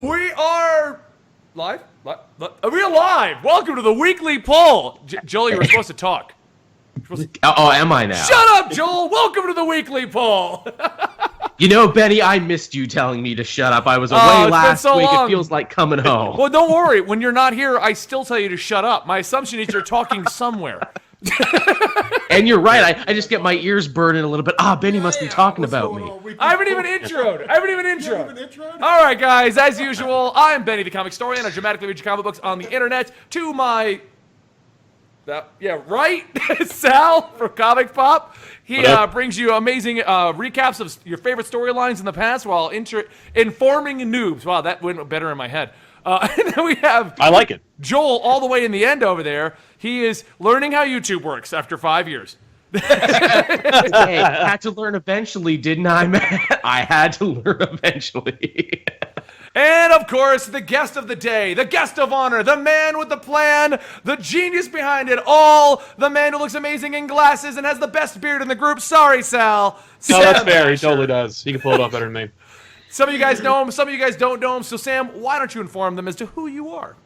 We are live. We are live. Welcome to the weekly poll. Joel, you were supposed to talk. Oh, am I now? Shut up, Joel. Welcome to the weekly poll. You know, Benny, I missed you telling me to shut up. I was away last week. Long. It feels like coming home. Well, don't worry. When you're not here, I still tell you to shut up. My assumption is you're talking somewhere. And you're right. I just get my ears burning a little bit. Benny must be talking about me. I haven't even introed. All right, guys. As usual, I'm Benny, the comic historian. I dramatically read your comic books on the internet. To my Sal from ComicPOP. He brings you amazing recaps of your favorite storylines in the past while informing noobs. Wow, that went better in my head. And then we have I like it. Joel all the way in the end over there. He is learning how YouTube works after 5 years. Hey, I had to learn eventually, didn't I? I had to learn eventually. And, of course, the guest of the day, the guest of honor, the man with the plan, the genius behind it all, the man who looks amazing in glasses and has the best beard in the group. Sorry, Sal. No, that's fair. He totally does. He can pull it off better than me. Some of you guys know him, some of you guys don't know him. So, Sam, why don't you inform them as to who you are?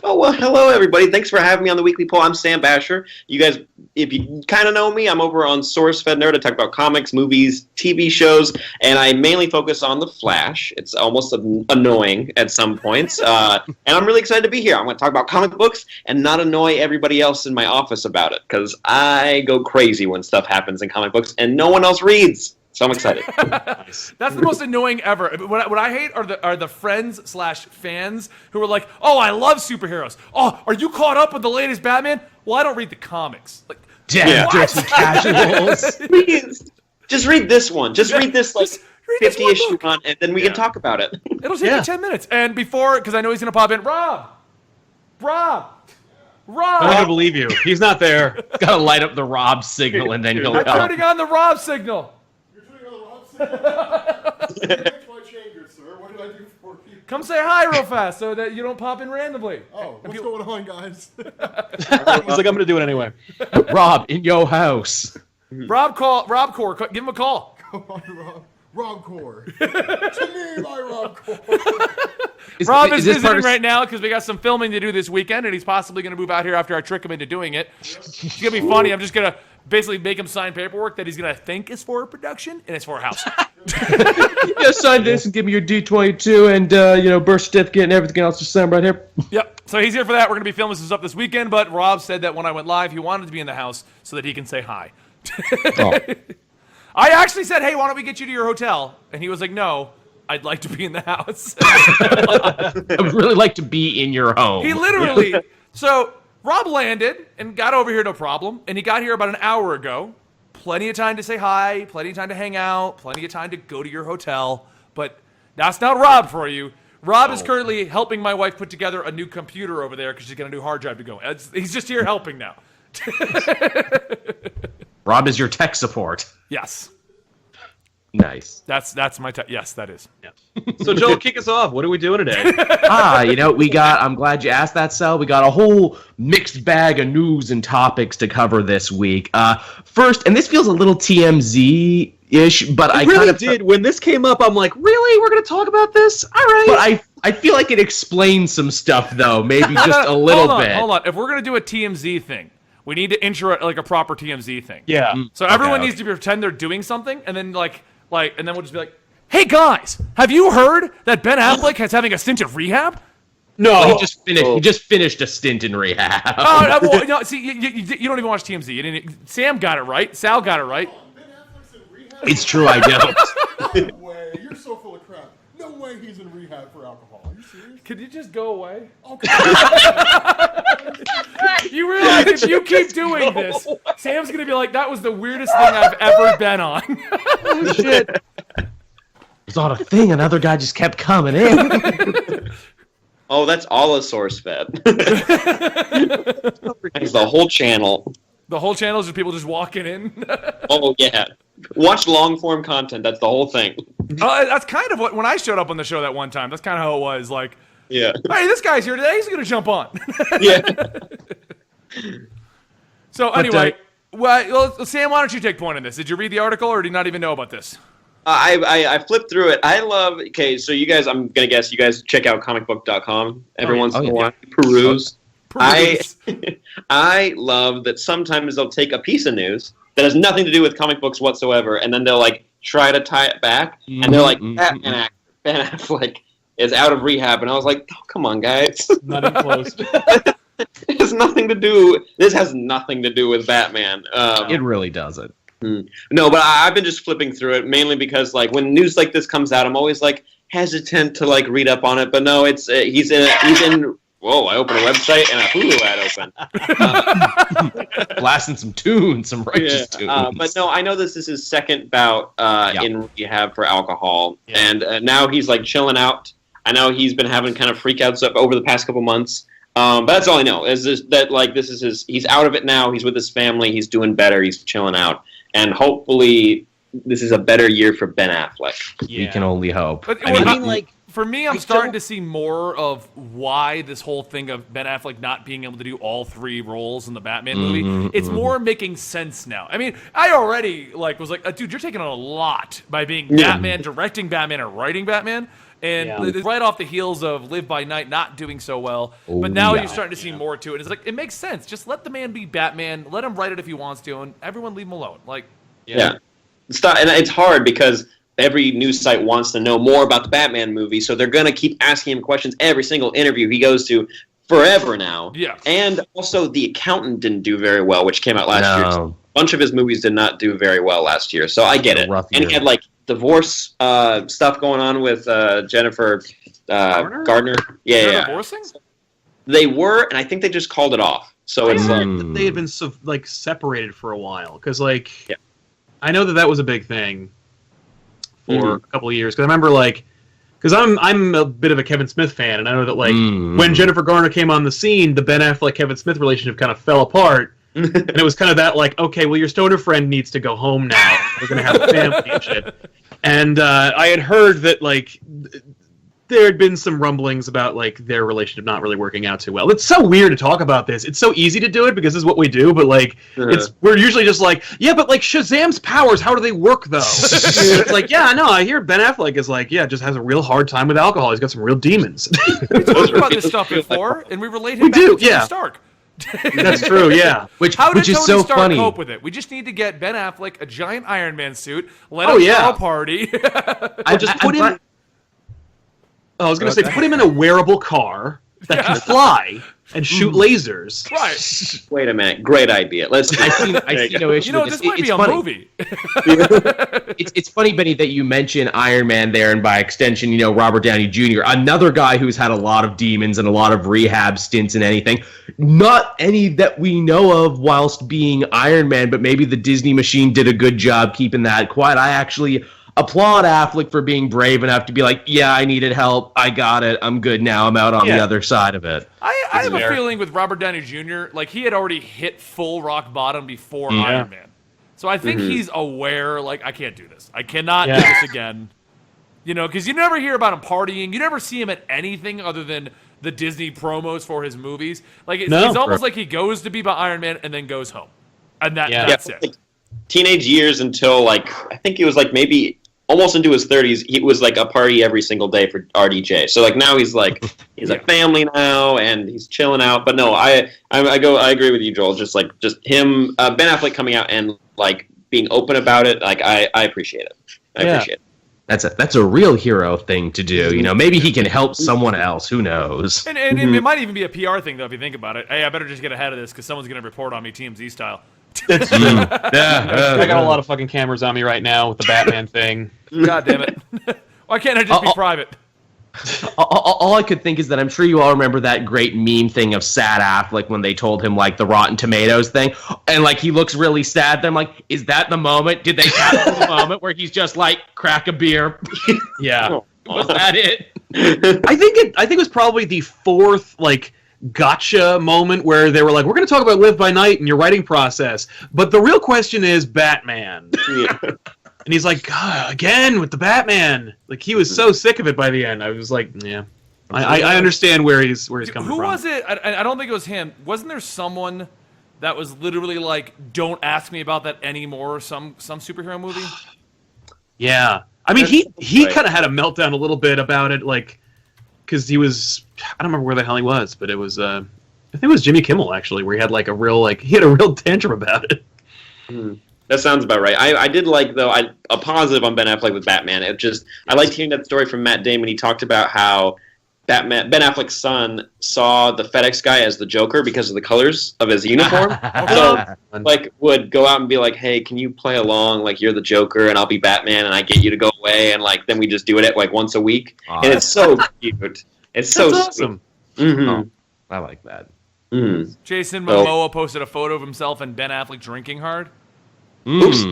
Oh, well, hello, everybody. Thanks for having me on the Weekly Poll. I'm Sam Basher. You guys, if you kind of know me, I'm over on SourceFed Nerd. I talk about comics, movies, TV shows, and I mainly focus on The Flash. It's almost annoying at some points, and I'm really excited to be here. I'm going to talk about comic books and not annoy everybody else in my office about it, because I go crazy when stuff happens in comic books, and no one else reads. So I'm excited. Nice. That's the most annoying ever. What I hate are the friends/fans who are like, "Oh, I love superheroes. Oh, are you caught up with the latest Batman?" Well, I don't read the comics. Like, damn, dirty casuals. Please, just read this one. Just read this 50-issue run, and then we can talk about it. It'll take you 10 minutes. And before, because I know he's gonna pop in, Rob. I'm not gonna believe you. He's not there. Gotta light up the Rob signal, and then he'll I'm come. turning on the Rob signal. Come say hi real fast so that you don't pop in randomly. Oh, what's going on, guys? He's like, I'm going to do it anyway. Rob, in your house. Rob Core, give him a call. Come on, Rob Core. To me, my Rob Core. Rob is visiting right now because we got some filming to do this weekend, and he's possibly going to move out here after I trick him into doing it. It's going to be funny. I'm just going to basically make him sign paperwork that he's going to think is for a production, and it's for a house. Sign this and give me your D22 and, birth certificate and everything else. Just sign right here. Yep. So he's here for that. We're going to be filming some stuff this weekend, but Rob said that when I went live, he wanted to be in the house so that he can say hi. Oh. I actually said, hey, why don't we get you to your hotel? And he was like, no, I'd like to be in the house. I would really like to be in your home. He literally... So Rob landed and got over here no problem, and he got here about an hour ago. Plenty of time to say hi, plenty of time to hang out, plenty of time to go to your hotel, but that's not Rob for you. Rob is currently helping my wife put together a new computer over there because she's going to do hard drive to go. He's just here helping now. Rob is your tech support. Yes. Nice. That's my yes, that is. Yeah. So, Joel, kick us off. What are we doing today? I'm glad you asked that, Sal. We got a whole mixed bag of news and topics to cover this week. First, and this feels a little TMZ-ish, but I really kind of did. When this came up, I'm like, really? We're going to talk about this? All right. But I feel like it explains some stuff, though. Maybe just a little bit. Hold on. If we're going to do a TMZ thing, we need to intro it like a proper TMZ thing. Yeah. So everyone needs to pretend they're doing something, and then and then we'll just be like, "Hey guys, have you heard that Ben Affleck is having a stint of rehab?" No, well, he just finished a stint in rehab. Well, no, see, you don't even watch TMZ. Sam got it right. Sal got it right. Ben Affleck's in rehab? It's true, I don't. No way. You're so full of crap. No way he's in rehab for alcohol. Are you serious? Could you just go away? Okay. You realize if you keep doing this, Sam's going to be like, that was the weirdest thing I've ever been on. Oh, shit. It's not a thing. Another guy just kept coming in. Oh, that's all a source fed. That's the whole channel. The whole channel is just people just walking in. Oh, yeah. Watch long-form content. That's the whole thing. That's kind of what, when I showed up on the show that one time, that's kind of how it was. Like, yeah. Hey, this guy's here today. He's going to jump on. Yeah. So, anyway, well, Sam, why don't you take point in this? Did you read the article, or do you not even know about this? I flipped through it. I love. Okay, so you guys, I'm gonna guess you guys check out comicbook.com every once in a while. Peruse. I love that sometimes they'll take a piece of news that has nothing to do with comic books whatsoever, and then they'll like try to tie it back, and they're like, Batman actor Ben Affleck is out of rehab, and I was like, oh, come on, guys. Not even close. It has nothing to do. This has nothing to do with Batman. It really doesn't. No, but I've been just flipping through it mainly because like when news like this comes out, I'm always like hesitant to like read up on it. But no, it's he's in. Whoa! I opened a website and a Hulu ad open. Blasting some tunes, some righteous tunes. But no, I know this is his second bout in rehab for alcohol, and now he's like chilling out. I know he's been having kind of freakouts up over the past couple months. But that's all I know is that like this is his. He's out of it now. He's with his family. He's doing better. He's chilling out, and hopefully this is a better year for Ben Affleck. We can only hope. But, I mean, like. For me, I'm starting to see more of why this whole thing of Ben Affleck not being able to do all three roles in the Batman movie. It's more making sense now. I mean, I already was like, dude, you're taking on a lot by being Batman, directing Batman, or writing Batman. And it's right off the heels of Live by Night not doing so well. But now you're starting to see more to it. It's like, it makes sense. Just let the man be Batman. Let him write it if he wants to, and everyone leave him alone. Like, and it's hard because every news site wants to know more about the Batman movie, so they're going to keep asking him questions every single interview he goes to forever now. Yeah. And also, The Accountant didn't do very well, which came out last year. So a bunch of his movies did not do very well last year, so I get it. And he had, like, divorce stuff going on with Jennifer Gardner. Yeah. Divorcing? They were, and I think they just called it off. So it's like... They had been, separated for a while, because, I know that was a big thing for a couple of years, because I remember because I'm a bit of a Kevin Smith fan, and I know that when Jennifer Garner came on the scene, the Ben Affleck Kevin Smith relationship kind of fell apart, and it was kind of that okay, well, your stoner friend needs to go home now. We're gonna have a family and shit. And I had heard that there had been some rumblings about their relationship not really working out too well. It's so weird to talk about this. It's so easy to do it because this is what we do, but we're usually just but Shazam's powers, how do they work though? It's I hear Ben Affleck is just has a real hard time with alcohol. He's got some real demons. We talked about this stuff before, and we relate him back to Tony Stark. That's true, yeah. How did Tony so Stark funny. Cope with it? We just need to get Ben Affleck a giant Iron Man suit, let him throw a party. I just put him... I was going to say, put him in a wearable car that can fly and shoot lasers. Right. Wait a minute. Great idea. Let's do it. I see no issue with this might be a movie. It's funny, Benny, that you mention Iron Man there, and by extension, Robert Downey Jr., another guy who's had a lot of demons and a lot of rehab stints and anything. Not any that we know of whilst being Iron Man, but maybe the Disney machine did a good job keeping that quiet. I actually applaud Affleck for being brave enough to be like, yeah, I needed help. I got it. I'm good now. I'm out on the other side of it. I have a feeling with Robert Downey Jr., he had already hit full rock bottom before Iron Man. So I think he's aware, I can't do this. I cannot do this again. Because you never hear about him partying. You never see him at anything other than the Disney promos for his movies. It's almost like he goes to be by Iron Man and then goes home. And that's it. Teenage years until, I think he was, maybe... almost into his 30s, he was a party every single day for RDJ. So now he's a family now and he's chilling out. But no, I agree with you, Joel. Just him, Ben Affleck coming out and being open about it. I appreciate it. I appreciate it. That's a real hero thing to do. Maybe he can help someone else. Who knows? And it might even be a PR thing though if you think about it. Hey, I better just get ahead of this because someone's going to report on me TMZ style. I got a lot of fucking cameras on me right now with the Batman thing. God damn it. Why can't I just be private? All I could think is that I'm sure you all remember that great meme thing of sad Affleck when they told him the Rotten Tomatoes thing, and he looks really sad. I'm like, is that the moment? Did they capture the moment where he's just crack a beer? Yeah. Was that it? I think it was probably the fourth gotcha moment where they were we're going to talk about Live by Night and your writing process, but the real question is Batman. And he's again with the Batman. He was so sick of it by the end. I was I understand where he's coming from. Who was it? I don't think it was him. Wasn't there someone that was literally don't ask me about that anymore, some superhero movie? Yeah. I mean, he right. kind of had a meltdown a little bit about it, like, because he was, I don't remember where the hell he was, but it was, I think it was Jimmy Kimmel, actually, where he had, like, he had a real tantrum about it. That sounds about right. I did like, though, a positive on Ben Affleck with Batman. I liked hearing that story from Matt Damon. He talked about how Ben Affleck's son saw the FedEx guy as the Joker because of the colors of his uniform. So, like, would go out and be like, "Hey, can you play along? Like, you're the Joker, and I'll be Batman, and I get you to go away." And like, then we just do it at like once a week, and it's so cute. It's so awesome. Oh, I like that. Jason Momoa posted a photo of himself and Ben Affleck drinking hard. Oops.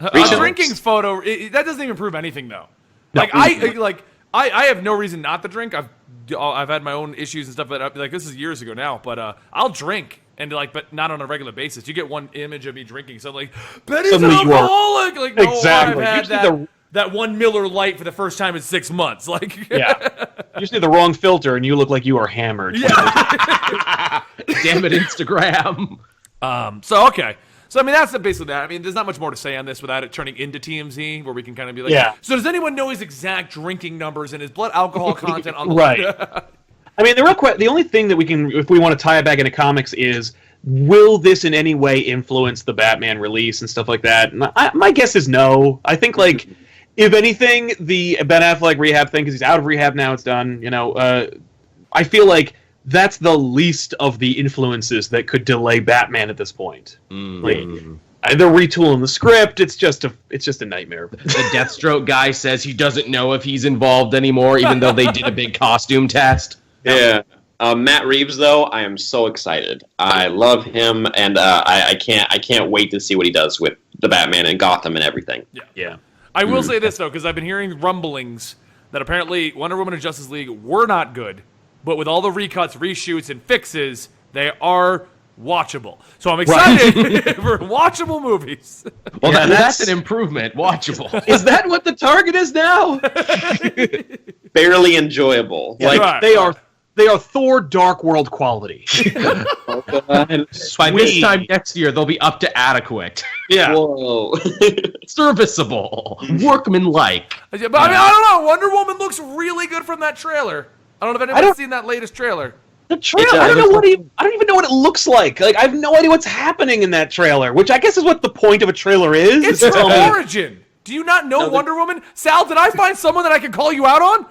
A drinking photo that doesn't even prove anything though. Like I have no reason not to drink. I've had my own issues and stuff, but like this is years ago now. But I'll drink and like, but not on a regular basis. You get one image of me drinking, so I'm like, Betty's an alcoholic. Like, no, exactly. I've had that one Miller Lite for the first time in 6 months. Like, yeah, you just need the wrong filter, and you look like you are hammered. Yeah. Damn it, Instagram. So okay. So, I mean, that's basically that. I mean, there's not much more to say on this without it turning into TMZ, where we can kind of be like, yeah. So does anyone know his exact drinking numbers and his blood alcohol content on the right. I mean, the only thing that we can, if we want to tie it back into comics, is will this in any way influence the Batman release and stuff like that? And my guess is no. I think, like, if anything, the Ben Affleck rehab thing, because he's out of rehab now, it's done, you know, I feel like that's the least of the influences that could delay Batman at this point. Like, they're retooling the script. It's just a nightmare. The Deathstroke guy says he doesn't know if he's involved anymore, even though they did a big costume test. Yeah. Matt Reeves, though, I am so excited. I love him, and I can't wait to see what he does with the Batman and Gotham and everything. Yeah. I will say this though, because I've been hearing rumblings that apparently Wonder Woman and Justice League were not good. But with all the recuts, reshoots, and fixes, they are watchable. So I'm excited for watchable movies. Well, that's an improvement. Watchable. Is that what the target is now? Barely enjoyable. Yeah, like they are Thor Dark World quality. By this time next year, they'll be up to adequate. Yeah. Whoa. Serviceable. Workmanlike. But I mean, I don't know. Wonder Woman looks really good from that trailer. I don't know if anyone's seen that latest trailer. The trailer, I don't even know what it looks like. Like, I have no idea what's happening in that trailer, which I guess is what the point of a trailer is. It's her origin. Do you not know Wonder Woman? Sal, did I find someone that I can call you out on?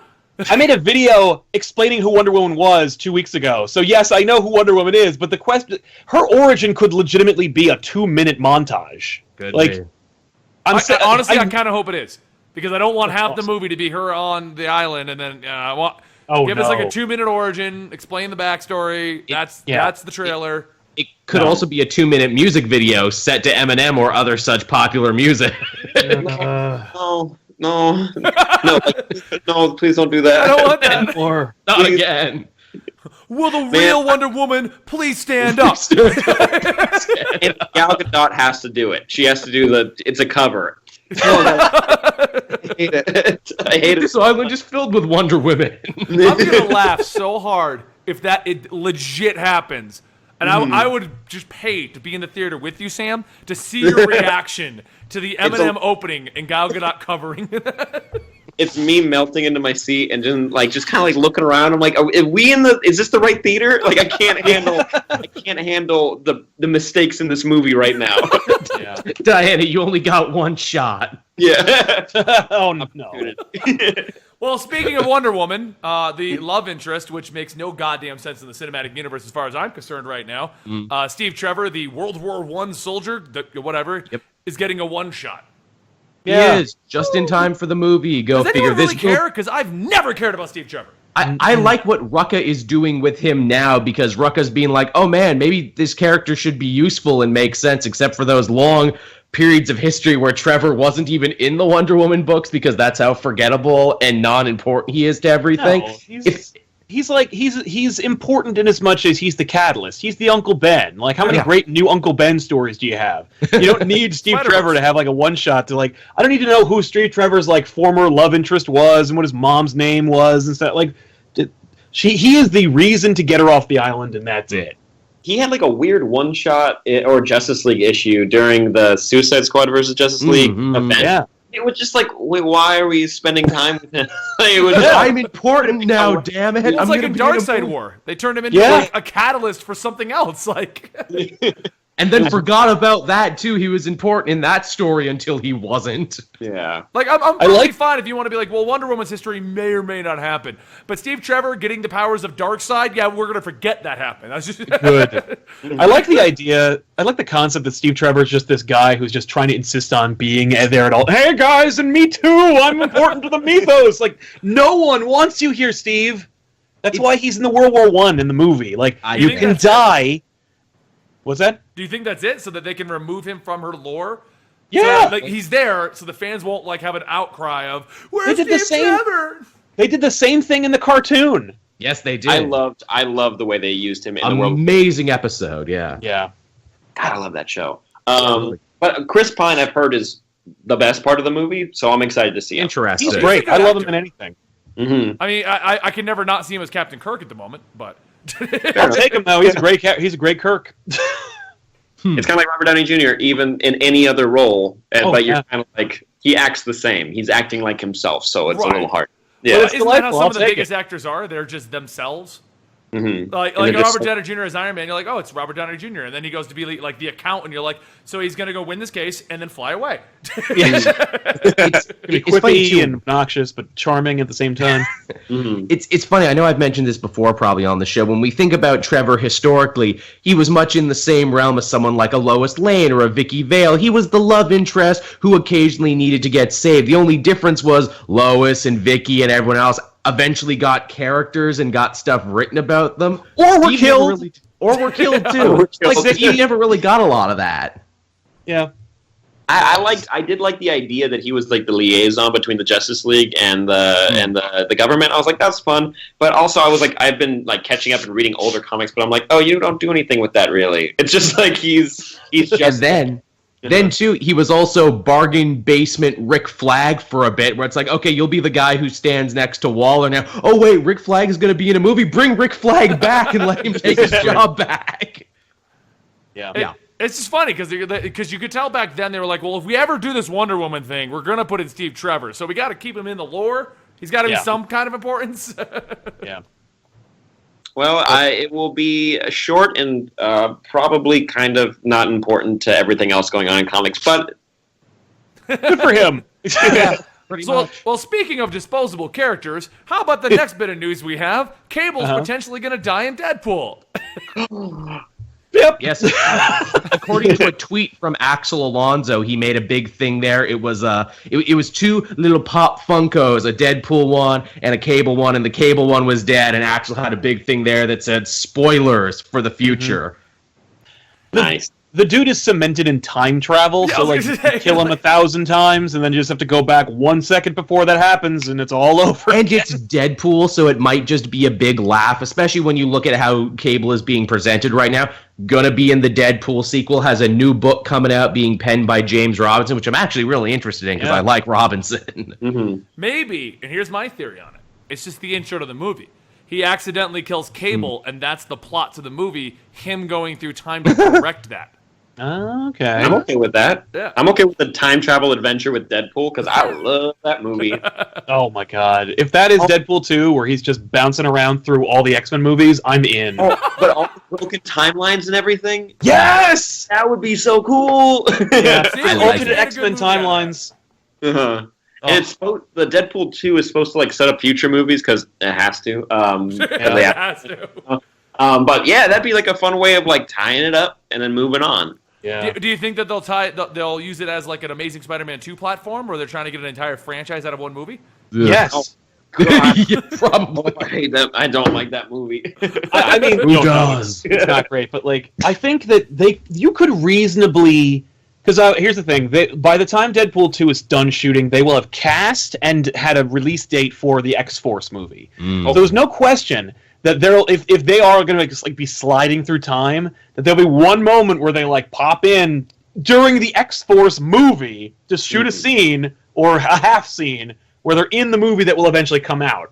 I made a video explaining who Wonder Woman was 2 weeks ago. So yes, I know who Wonder Woman is, but the question, her origin could legitimately be a 2-minute montage. Good. Like, honestly, I kind of hope it is, because I don't want half the movie to be her on the island, and then I want. Give us like a 2-minute origin, explain the backstory. That's the trailer. It could also be a 2-minute music video set to Eminem or other such popular music. No, please don't do that. I don't want that. Or not again. Will the real Wonder Woman please stand up? And Gal Gadot has to do it. She has to do it's a cover. I hate it. This island is filled with Wonder Women. I'm gonna laugh so hard if it legit happens, and I would just pay to be in the theater with you, Sam, to see your reaction to the Eminem opening and Gal Gadot covering. It's me melting into my seat and just kind of like looking around. I'm like, is this the right theater? Like, I can't handle the mistakes in this movie right now. Yeah. Diana, you only got one shot. Yeah. Oh no. Well, speaking of Wonder Woman, the love interest, which makes no goddamn sense in the cinematic universe as far as I'm concerned right now, Steve Trevor, the World War I soldier, is getting a one-shot. He is, just in time for the movie. Go Does figure. Anyone really care? Because I've never cared about Steve Trevor. I like what Rucka is doing with him now, because Rucka's being like, oh man, maybe this character should be useful and make sense, except for those long periods of history where Trevor wasn't even in the Wonder Woman books, because that's how forgettable and non-important he is to everything. No, he's important in as much as he's the catalyst. He's the Uncle Ben. Like, how many great new Uncle Ben stories do you have? You don't need Steve Trevor to have like a one-shot to like. I don't need to know who Steve Trevor's like former love interest was and what his mom's name was and stuff. Like, he is the reason to get her off the island, and that's it. He had like a weird one-shot or Justice League issue during the Suicide Squad versus Justice League event. It was just like, wait, why are we spending time with him? It was I'm important now, damn it. It's I'm like gonna in be in a Darkseid movie. War. They turned him into Yeah. like a catalyst for something else. Like, And then forgot about that too. He was important in that story until he wasn't. yeah. like I'm I totally like- fine if you want to be like, well, Wonder Woman's history may or may not happen. But Steve Trevor getting the powers of Darkseid, yeah, we're gonna forget that happened. That's just Good. I like the idea. I like the concept that Steve Trevor is just this guy who's just trying to insist on being there at all. Hey guys, and me too. I'm important to the mythos. Like no one wants you here, Steve. That's why he's in the World War I in the movie. Like you think can that's die. What's that? Do you think that's it? So that they can remove him from her lore? Yeah. So, like he's there, so the fans won't like have an outcry of where's They did the Steve same- Trevor? They did the same thing in the cartoon. Yes, they did. I loved the way they used him in the world. Amazing episode, yeah. Yeah. God, I love that show. Totally. But Chris Pine, I've heard, is the best part of the movie, so I'm excited to see him. Interesting. He's great. a good I love him actor. in anything. Mm-hmm. I mean, I can never not see him as Captain Kirk at the moment, but I'll take him though. He's a great. He's a great Kirk. It's kind of like Robert Downey Jr. even in any other role, but you're yeah. kind of like he acts the same. He's acting like himself, so it's a Right. little hard. Well, Yeah. it's isn't that how delightful. some I'll of the take biggest it. actors are? They're just themselves. Mm-hmm. Like they're just Robert Downey Jr. as Iron Man, you're like, oh, it's Robert Downey Jr. And then he goes to be like the accountant, you're like, so he's gonna go win this case and then fly away. It's funny Quippy too. and obnoxious, but charming at the same time. It's funny. I know I've mentioned this before, probably on the show. When we think about Trevor historically, he was much in the same realm as someone like a Lois Lane or a Vicky Vale. He was the love interest who occasionally needed to get saved. The only difference was Lois and Vicky and everyone else eventually got characters and got stuff written about them, Or were Steve killed. never really- or were killed too. Or were killed. Like Steve never really got a lot of that. Yeah. I did like the idea that he was like the liaison between the Justice League and the government. I was like, that's fun. But also, I was like, I've been like catching up and reading older comics, but I'm like, oh, you don't do anything with that really. It's just like he's just. And then too, he was also bargain basement Rick Flag for a bit, where it's like, okay, you'll be the guy who stands next to Waller now. Oh wait, Rick Flag is going to be in a movie. Bring Rick Flag back and let him take his job back. Yeah. Yeah. It's just funny because you could tell back then they were like, well, if we ever do this Wonder Woman thing, we're gonna put in Steve Trevor, so we got to keep him in the lore. He's got to be Yeah. some kind of importance. Yeah. Well, it will be short and probably kind of not important to everything else going on in comics, but Good for him. Pretty So, much. well, speaking of disposable characters, how about the next bit of news we have? Cable's potentially going to die in Deadpool. Yep. Yes. According to a tweet from Axel Alonso, he made a big thing there. It was it was two little pop Funkos, a Deadpool one and a Cable one, and the Cable one was dead, and Axel had a big thing there that said spoilers for the future. nice. The dude is cemented in time travel, Yeah, I so was like gonna you can say, kill him 1,000 times, and then you just have to go back 1 second before that happens, and it's all over. And it's Deadpool, so it might just be a big laugh, especially when you look at how Cable is being presented right now. Gonna be in the Deadpool sequel, has a new book coming out being penned by James Robinson, which I'm actually really interested in because I like Robinson. Maybe, and here's my theory on it. It's just the intro to the movie. He accidentally kills Cable, and that's the plot to the movie, him going through time to correct that. Okay. I'm okay with that. Yeah. I'm okay with the time travel adventure with Deadpool because I love that movie. Oh my god. If that is Deadpool 2, where he's just bouncing around through all the X-Men movies, I'm in. But all the broken timelines and everything, Yes! that would be so cool. Yeah. See, I they like Alternate made a good X-Men movie out of that. timelines. Uh-huh. And it's the Deadpool 2 is supposed to like set up future movies because it has to. 'Cause they It have- has to. but yeah, that'd be like a fun way of like tying it up and then moving on. Yeah. Do you think that they'll use it as like an Amazing Spider-Man 2 platform, or they're trying to get an entire franchise out of one movie? Yes. God, Yeah, probably. I hate that. I don't like that movie. I mean, Who no, does? It's not great, but like, I think that you could reasonably, because here's the thing: by the time Deadpool 2 is done shooting, they will have cast and had a release date for the X-Force movie. So there's no question that if they are going to like be sliding through time, that there'll be one moment where they like pop in during the X-Force movie to shoot a scene or a half scene where they're in the movie that will eventually come out.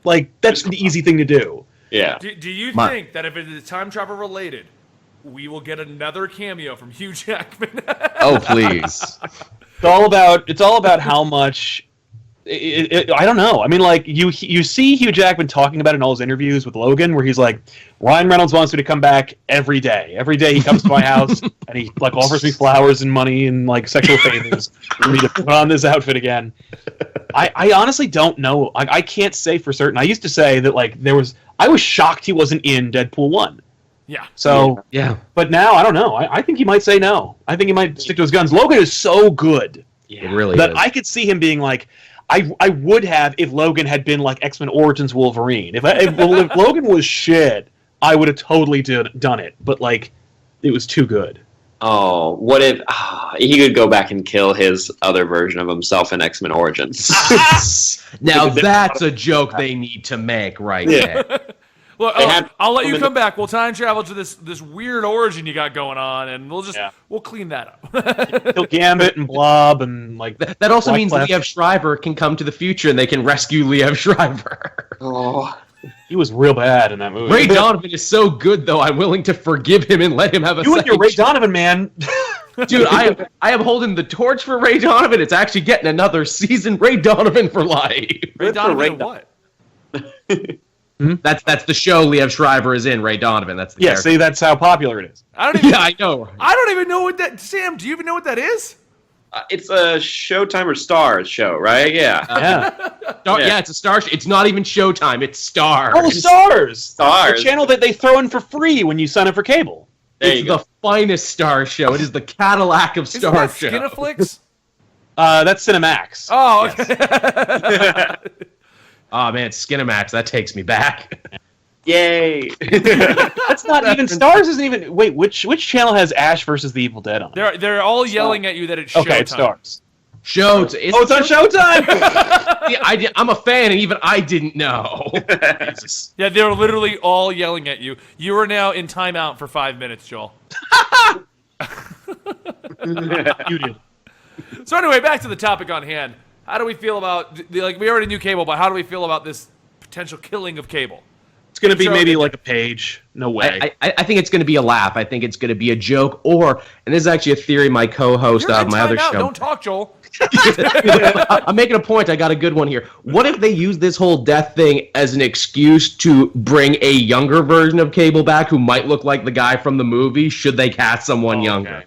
Like, that's the easy thing to do. Yeah. Do you My- think that if it is time travel related, we will get another cameo from Hugh Jackman? Oh, please. It's all about how much. I don't know. I mean, like you see Hugh Jackman talking about it in all his interviews with Logan, where he's like, Ryan Reynolds wants me to come back every day. Every day he comes to my house and he like offers me flowers and money and like sexual favors for me to put on this outfit again. I honestly don't know. I can't say for certain. I used to say that like I was shocked he wasn't in Deadpool 1. Yeah. So yeah, but now I don't know. I think he might say no. I think he might stick to his guns. Logan is so good. It really that is. I could see him being like, I would have if Logan had been like X-Men Origins Wolverine. If Logan was shit, I would have totally done it. But like, it was too good. Oh, what if he could go back and kill his other version of himself in X-Men Origins? Now that's a joke they need to make right there. Well, I'll let you come back. We'll time travel to this weird origin you got going on, and we'll clean that up. Kill Gambit and Blob and like that also means Class. Liev Schreiber can come to the future and they can rescue Liev Schreiber. Oh, he was real bad in that movie. Ray Donovan is so good though. I'm willing to forgive him and let him have a. You and your Ray Donovan, man. Dude, I am holding the torch for Ray Donovan. It's actually getting another season. Ray Donovan for life. Ray Donovan what? That's the show Liev Schreiber is in. Ray Donovan. That's the character. See, that's how popular it is. I don't even. Yeah, I know. I don't even know what that. Sam, do you even know what that is? it's a Showtime or Stars show, right? Yeah. Yeah, it's a Star. It's not even Showtime. It's Stars. Oh, Stars! Stars. The channel that they throw in for free when you sign up for cable. It's the finest Star show. It is the Cadillac of Star show. Skinaflix? That's Cinemax. Oh, okay. Oh man, Skinamax, that takes me back. Yay! That's not even Stars. Isn't even. Wait, which channel has Ash versus the Evil Dead on? They're all yelling at you that it's Showtime. Okay, it's Stars. It's on Showtime. Yeah, I'm a fan, and even I didn't know. Yeah, they're literally all yelling at you. You are now in timeout for 5 minutes, Joel. You did. So anyway, back to the topic on hand. How do we feel about we already knew Cable, but how do we feel about this potential killing of Cable? It's going to be maybe like a page. No way. I think it's going to be a laugh. I think it's going to be a joke, and this is actually a theory my co-host of my other show. Don't talk, Joel. I'm making a point. I got a good one here. What if they use this whole death thing as an excuse to bring a younger version of Cable back who might look like the guy from the movie? Should they cast someone younger? Okay.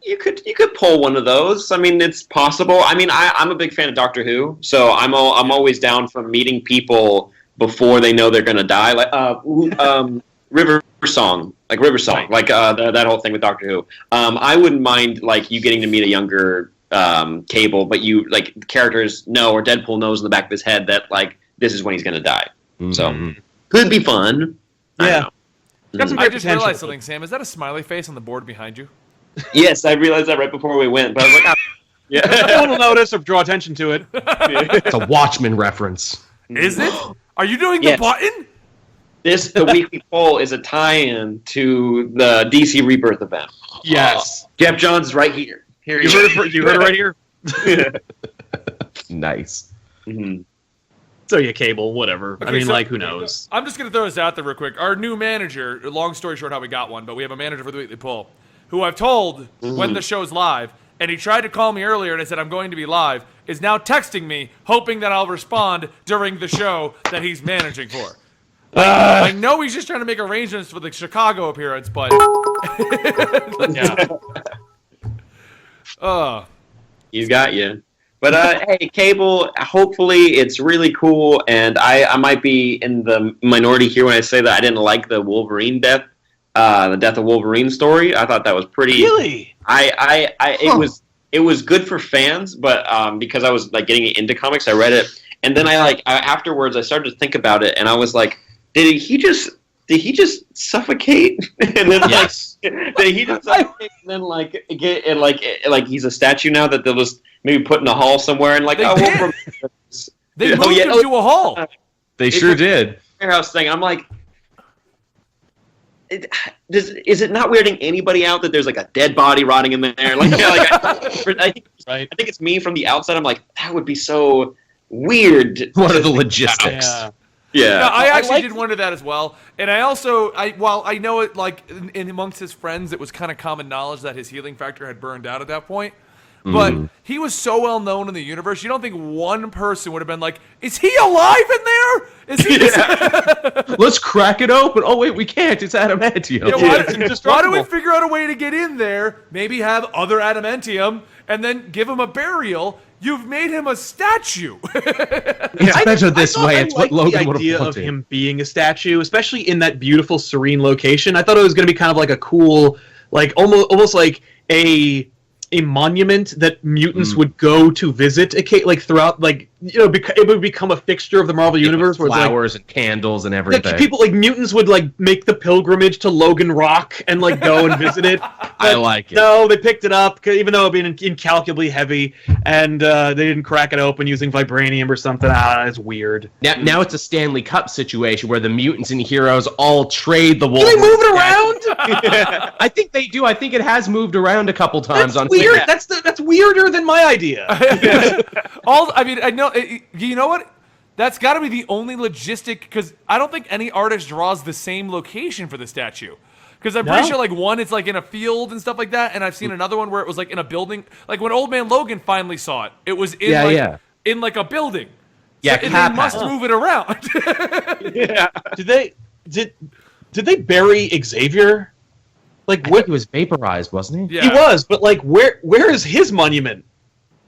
You could pull one of those. I mean, it's possible. I mean, I'm a big fan of Doctor Who, so I'm always down for meeting people before they know they're gonna die. Like River Song, right. Like that whole thing with Doctor Who. I wouldn't mind like you getting to meet a younger Cable, but you like the characters know or Deadpool knows in the back of his head that like this is when he's gonna die. Mm-hmm. So could be fun. Yeah. I just realized something, Sam. Is that a smiley face on the board behind you? Yes, I realized that right before we went, but I was like, yeah, no one will notice or draw attention to it. It's a Watchmen reference. Is it? Are you doing the button? The weekly poll is a tie-in to the DC Rebirth event. Yes, Jeff Johns is right here. You heard it right here. Nice. Mm-hmm. So yeah, Cable, whatever. Okay, I mean, like, who knows? I'm just gonna throw this out there real quick. Our new manager. Long story short, how we got one, but we have a manager for the weekly poll, who I've told when the show's live, and he tried to call me earlier and I said I'm going to be live, is now texting me, hoping that I'll respond during the show that he's managing for. I know he's just trying to make arrangements for the Chicago appearance, but... Yeah. He's got you. But, hey, Cable, hopefully it's really cool, and I might be in the minority here when I say that I didn't like the Wolverine death. The Death of Wolverine story. I thought that was pretty. Really? It was good for fans, but because I was like getting into comics, I read it, and then afterwards I started to think about it, and I was like, did he just suffocate? And then Yes. did he just suffocate? And then like he's a statue now that they'll just maybe put in a hall somewhere, and like They moved him to a hall. They sure did. Warehouse thing. I'm like. Is it not weirding anybody out that there's like a dead body rotting in there? Like, I think it's me from the outside. I'm like, that would be so weird. What are the logistics? Yeah. No, I actually did wonder that as well. And I also, while I know it, like, in amongst his friends, it was kind of common knowledge that his healing factor had burned out at that point. But he was so well known in the universe, you don't think one person would have been like, is he alive in there? Is he Let's crack it open. Oh, wait, we can't. It's adamantium. Why don't we figure out a way to get in there, maybe have other adamantium, and then give him a burial? You've made him a statue. It's better this way. It's what Logan would have idea wanted. of him being a statue, especially in that beautiful, serene location. I thought it was going to be kind of like a cool, like almost like a monument that mutants would go to visit, like throughout, like it would become a fixture of the Marvel universe, where flowers and candles and everything. People like mutants would like make the pilgrimage to Logan Rock and like go and visit it. I like it. No, they picked it up even though it being incalculably heavy, and they didn't crack it open using vibranium or something. It's weird. Now it's a Stanley Cup situation where the mutants and heroes all trade the Do Wolverine. they move it around? I think they do. I think it has moved around a couple times. That's weird. That's weirder than my idea. I know. You know what? That's got to be the only logistic, because I don't think any artist draws the same location for the statue. Because I'm pretty sure, like, one, it's like in a field and stuff like that, and I've seen another one where it was like in a building. Like when Old Man Logan finally saw it, it was in in like a building. Yeah, so they must move it around. Yeah. Did they bury Xavier? Like, I think he was vaporized, wasn't he? Yeah. He was, but like, where is his monument?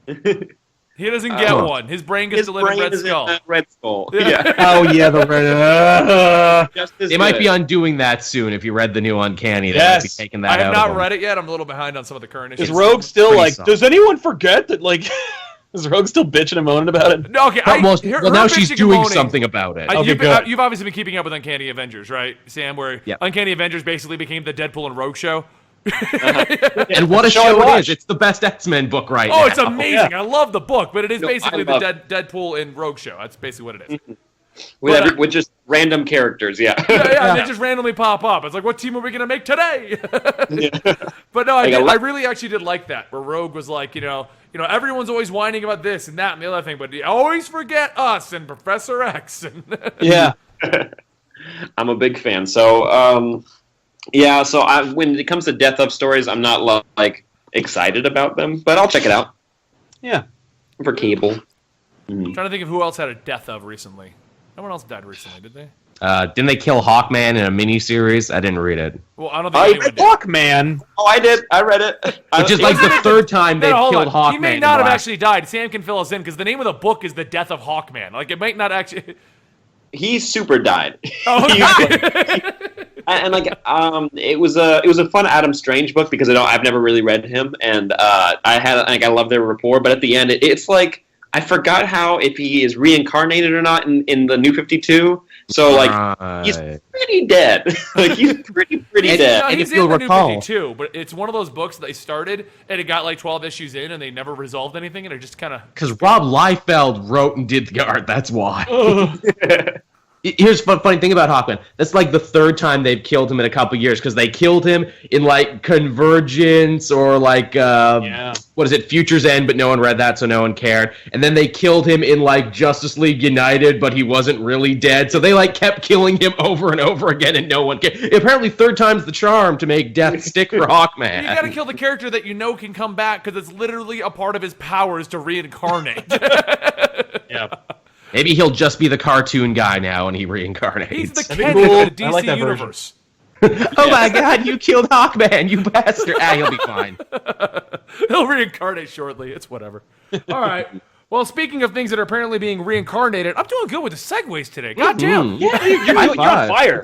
He doesn't get one. His brain gets to live in Red Skull. Red Skull. Yeah. Oh yeah, the red. They might be undoing that soon. If you read the new Uncanny, they might be taking that I out. have not of read it yet. I'm a little behind on some of the current issues. Is Rogue still Pretty like? solid. Does anyone forget that? Like, is Rogue still bitching and moaning about it? No, okay. Well, now she's doing something about it. You've obviously been keeping up with Uncanny Avengers, right, Sam? Where Uncanny Avengers basically became the Deadpool and Rogue show. And what a show it is! It's the best X-Men book right now. Oh, it's amazing! I love the book, but it is basically the Deadpool and Rogue show. That's basically what it is. With just random characters, yeah. They just randomly pop up. It's like, what team are we gonna make today? But no, I really actually did like that, where Rogue was like, everyone's always whining about this and that and the other thing, but you always forget us and Professor X. And Yeah. I'm a big fan. So, when it comes to Death of stories, I'm not like excited about them, but I'll check it out. Yeah. For cable. I'm trying to think of who else had a Death of recently. No one else died recently, did they? Didn't they kill Hawkman in a miniseries? I didn't read it. Well, I don't think anyone did. Hawkman. Oh, I did. I read it. Which is like the third time they've hold killed on. Hawkman. He may not have actually died. Sam can fill us in, because the name of the book is The Death of Hawkman. Like, it might not actually... He super died. Oh, and it was a fun Adam Strange book, because I've never really read him, and I love their rapport. But at the end, it's like I forgot if he is reincarnated or not in the New 52. So he's pretty dead. Like he's pretty dead. No, And he's if you'll in the recall- New 52, but it's one of those books that they started and it got like 12 issues in and they never resolved anything, and it just kind of... Because Rob Liefeld wrote and did the art. That's why. Here's the funny thing about Hawkman. That's like the third time they've killed him in a couple years, because they killed him in like Convergence or like what is it, Future's End, but no one read that, so no one cared. And then they killed him in like Justice League United, but he wasn't really dead. So they like kept killing him over and over again, and no one cared. Apparently, third time's the charm to make death stick for Hawkman. You gotta kill the character that can come back, because it's literally a part of his powers to reincarnate. Yeah. Maybe he'll just be the cartoon guy now when he reincarnates. He's the be Ken cool. of the I DC like that universe. Oh my god, you killed Hawkman, you bastard. He'll be fine. He'll reincarnate shortly. It's whatever. All right. Well, speaking of things that are apparently being reincarnated, I'm doing good with the segues today. God damn. Yeah, you're on fire.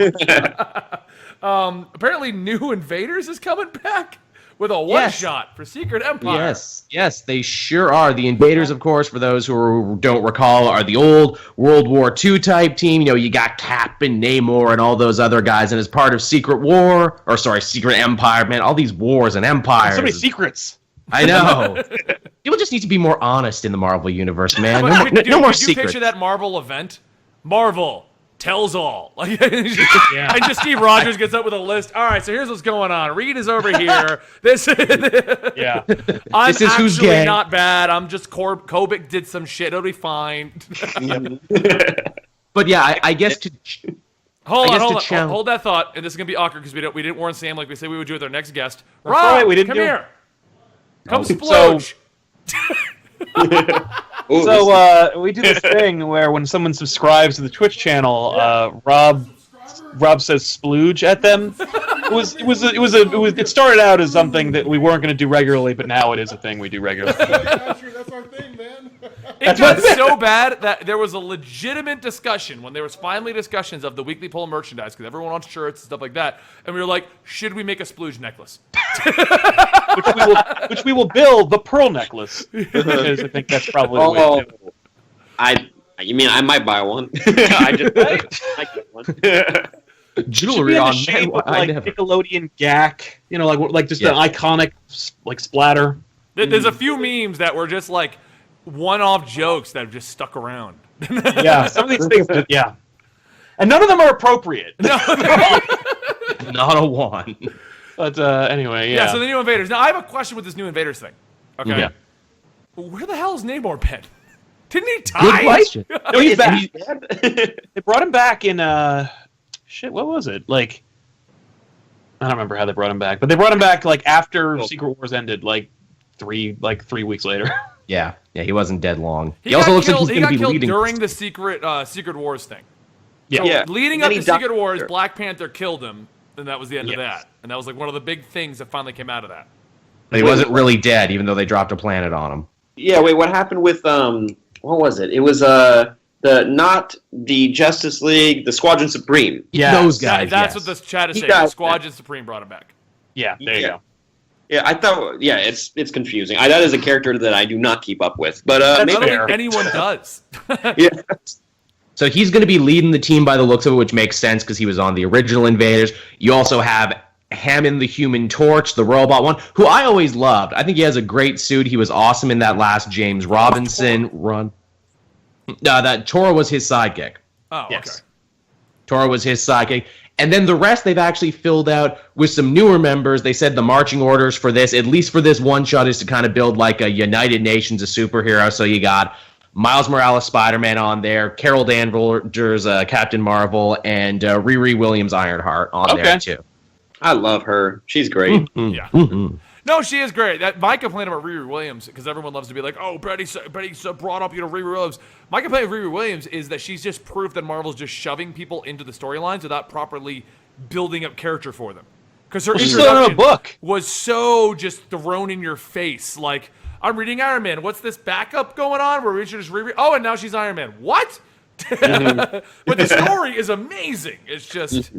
Apparently, new Invaders is coming back with a one-shot for Secret Empire. Yes, they sure are. The Invaders, of course, for those who don't recall, are the old World War II type team. You got Cap and Namor and all those other guys, and as part of Secret Empire, man, all these wars and empires. So many secrets. I know. People just need to be more honest in the Marvel universe, man. No more Could you secrets. picture that Marvel event? Marvel tells all. And just Steve Rogers gets up with a list. All right, so here's what's going on. Reed is over here. This I'm This is who's actually gay. not bad. I'm just Kobik did some shit. It'll be fine. But yeah, I guess to... Hold that thought, and this is gonna be awkward because we didn't warn Sam like we said we would do with our next guest. Rob, right, we didn't come do- here. Come So- splooge. Ooh, So we do this thing where when someone subscribes to the Twitch channel, Rob says splooge at them. It started out as something that we weren't going to do regularly, but now it is a thing we do regularly. Asher, that's our thing, man. It got so bad that there was a legitimate discussion when there was finally discussions of the Weekly Poll merchandise because everyone wants shirts and stuff like that, and we were like, should we make a splooge necklace? which we will build the pearl necklace. Because I think that's probably the way to do it. You mean I might buy one? I get one. Jewelry Should be in on the shape men. of, like Nickelodeon Gak, like just an iconic like splatter. There's a few memes that were just like one-off jokes that have just stuck around. Yeah, some of these things. Yeah, and none of them are appropriate. No. Not a one. But anyway, Yeah, so the new Invaders. Now, I have a question with this new Invaders thing. Okay. Yeah. Where the hell is Namor been? Didn't he die? Good question. No, he's back. Dead? They brought him back in what was it? Like, I don't remember how they brought him back, but they brought him back like after Secret Wars ended, like 3 weeks later. Yeah, he wasn't dead long. He also got looks killed, like he's going to be killed leading. during the Secret Wars thing. Yeah. So, Yeah. leading And up he to died Secret Wars, there. Black Panther killed him, and that was the end of Yes. that. And that was like one of the big things that finally came out of that. But he wasn't really dead, even though they dropped a planet on him. Yeah, wait, what happened with what was it? It was not the Justice League, the Squadron Supreme. Yeah, Those guys. That's yes. what the chat is He saying. died. The Squadron Supreme brought him back. Yeah, there you go. Yeah, I thought. Yeah, it's confusing. That is a character that I do not keep up with. But I maybe don't think fair. anyone does. yeah. So he's going to be leading the team by the looks of it, which makes sense because he was on the original Invaders. You also have Hammond the Human Torch, the robot one, who I always loved. I think he has a great suit. He was awesome in that last James Robinson run. That Tora was his sidekick. Oh, Yes. okay. Tora was his sidekick. And then the rest they've actually filled out with some newer members. They said the marching orders for this, at least for this one shot, is to kind of build like a United Nations of superheroes. So you got Miles Morales Spider-Man on there, Carol Danvers Captain Marvel, and Riri Williams Ironheart on there too. I love her. She's great. Yeah. No, she is great. My complaint about Riri Williams, because everyone loves to be like, oh, Betty brought up, Riri Williams. My complaint with Riri Williams is that she's just proof that Marvel's just shoving people into the storylines without properly building up character for them. Because her She's still in a introduction book. was so just thrown in your face. Like, I'm reading Iron Man. What's this backup going on where we introduce Riri? Oh, and now she's Iron Man. What? But the story is amazing. It's just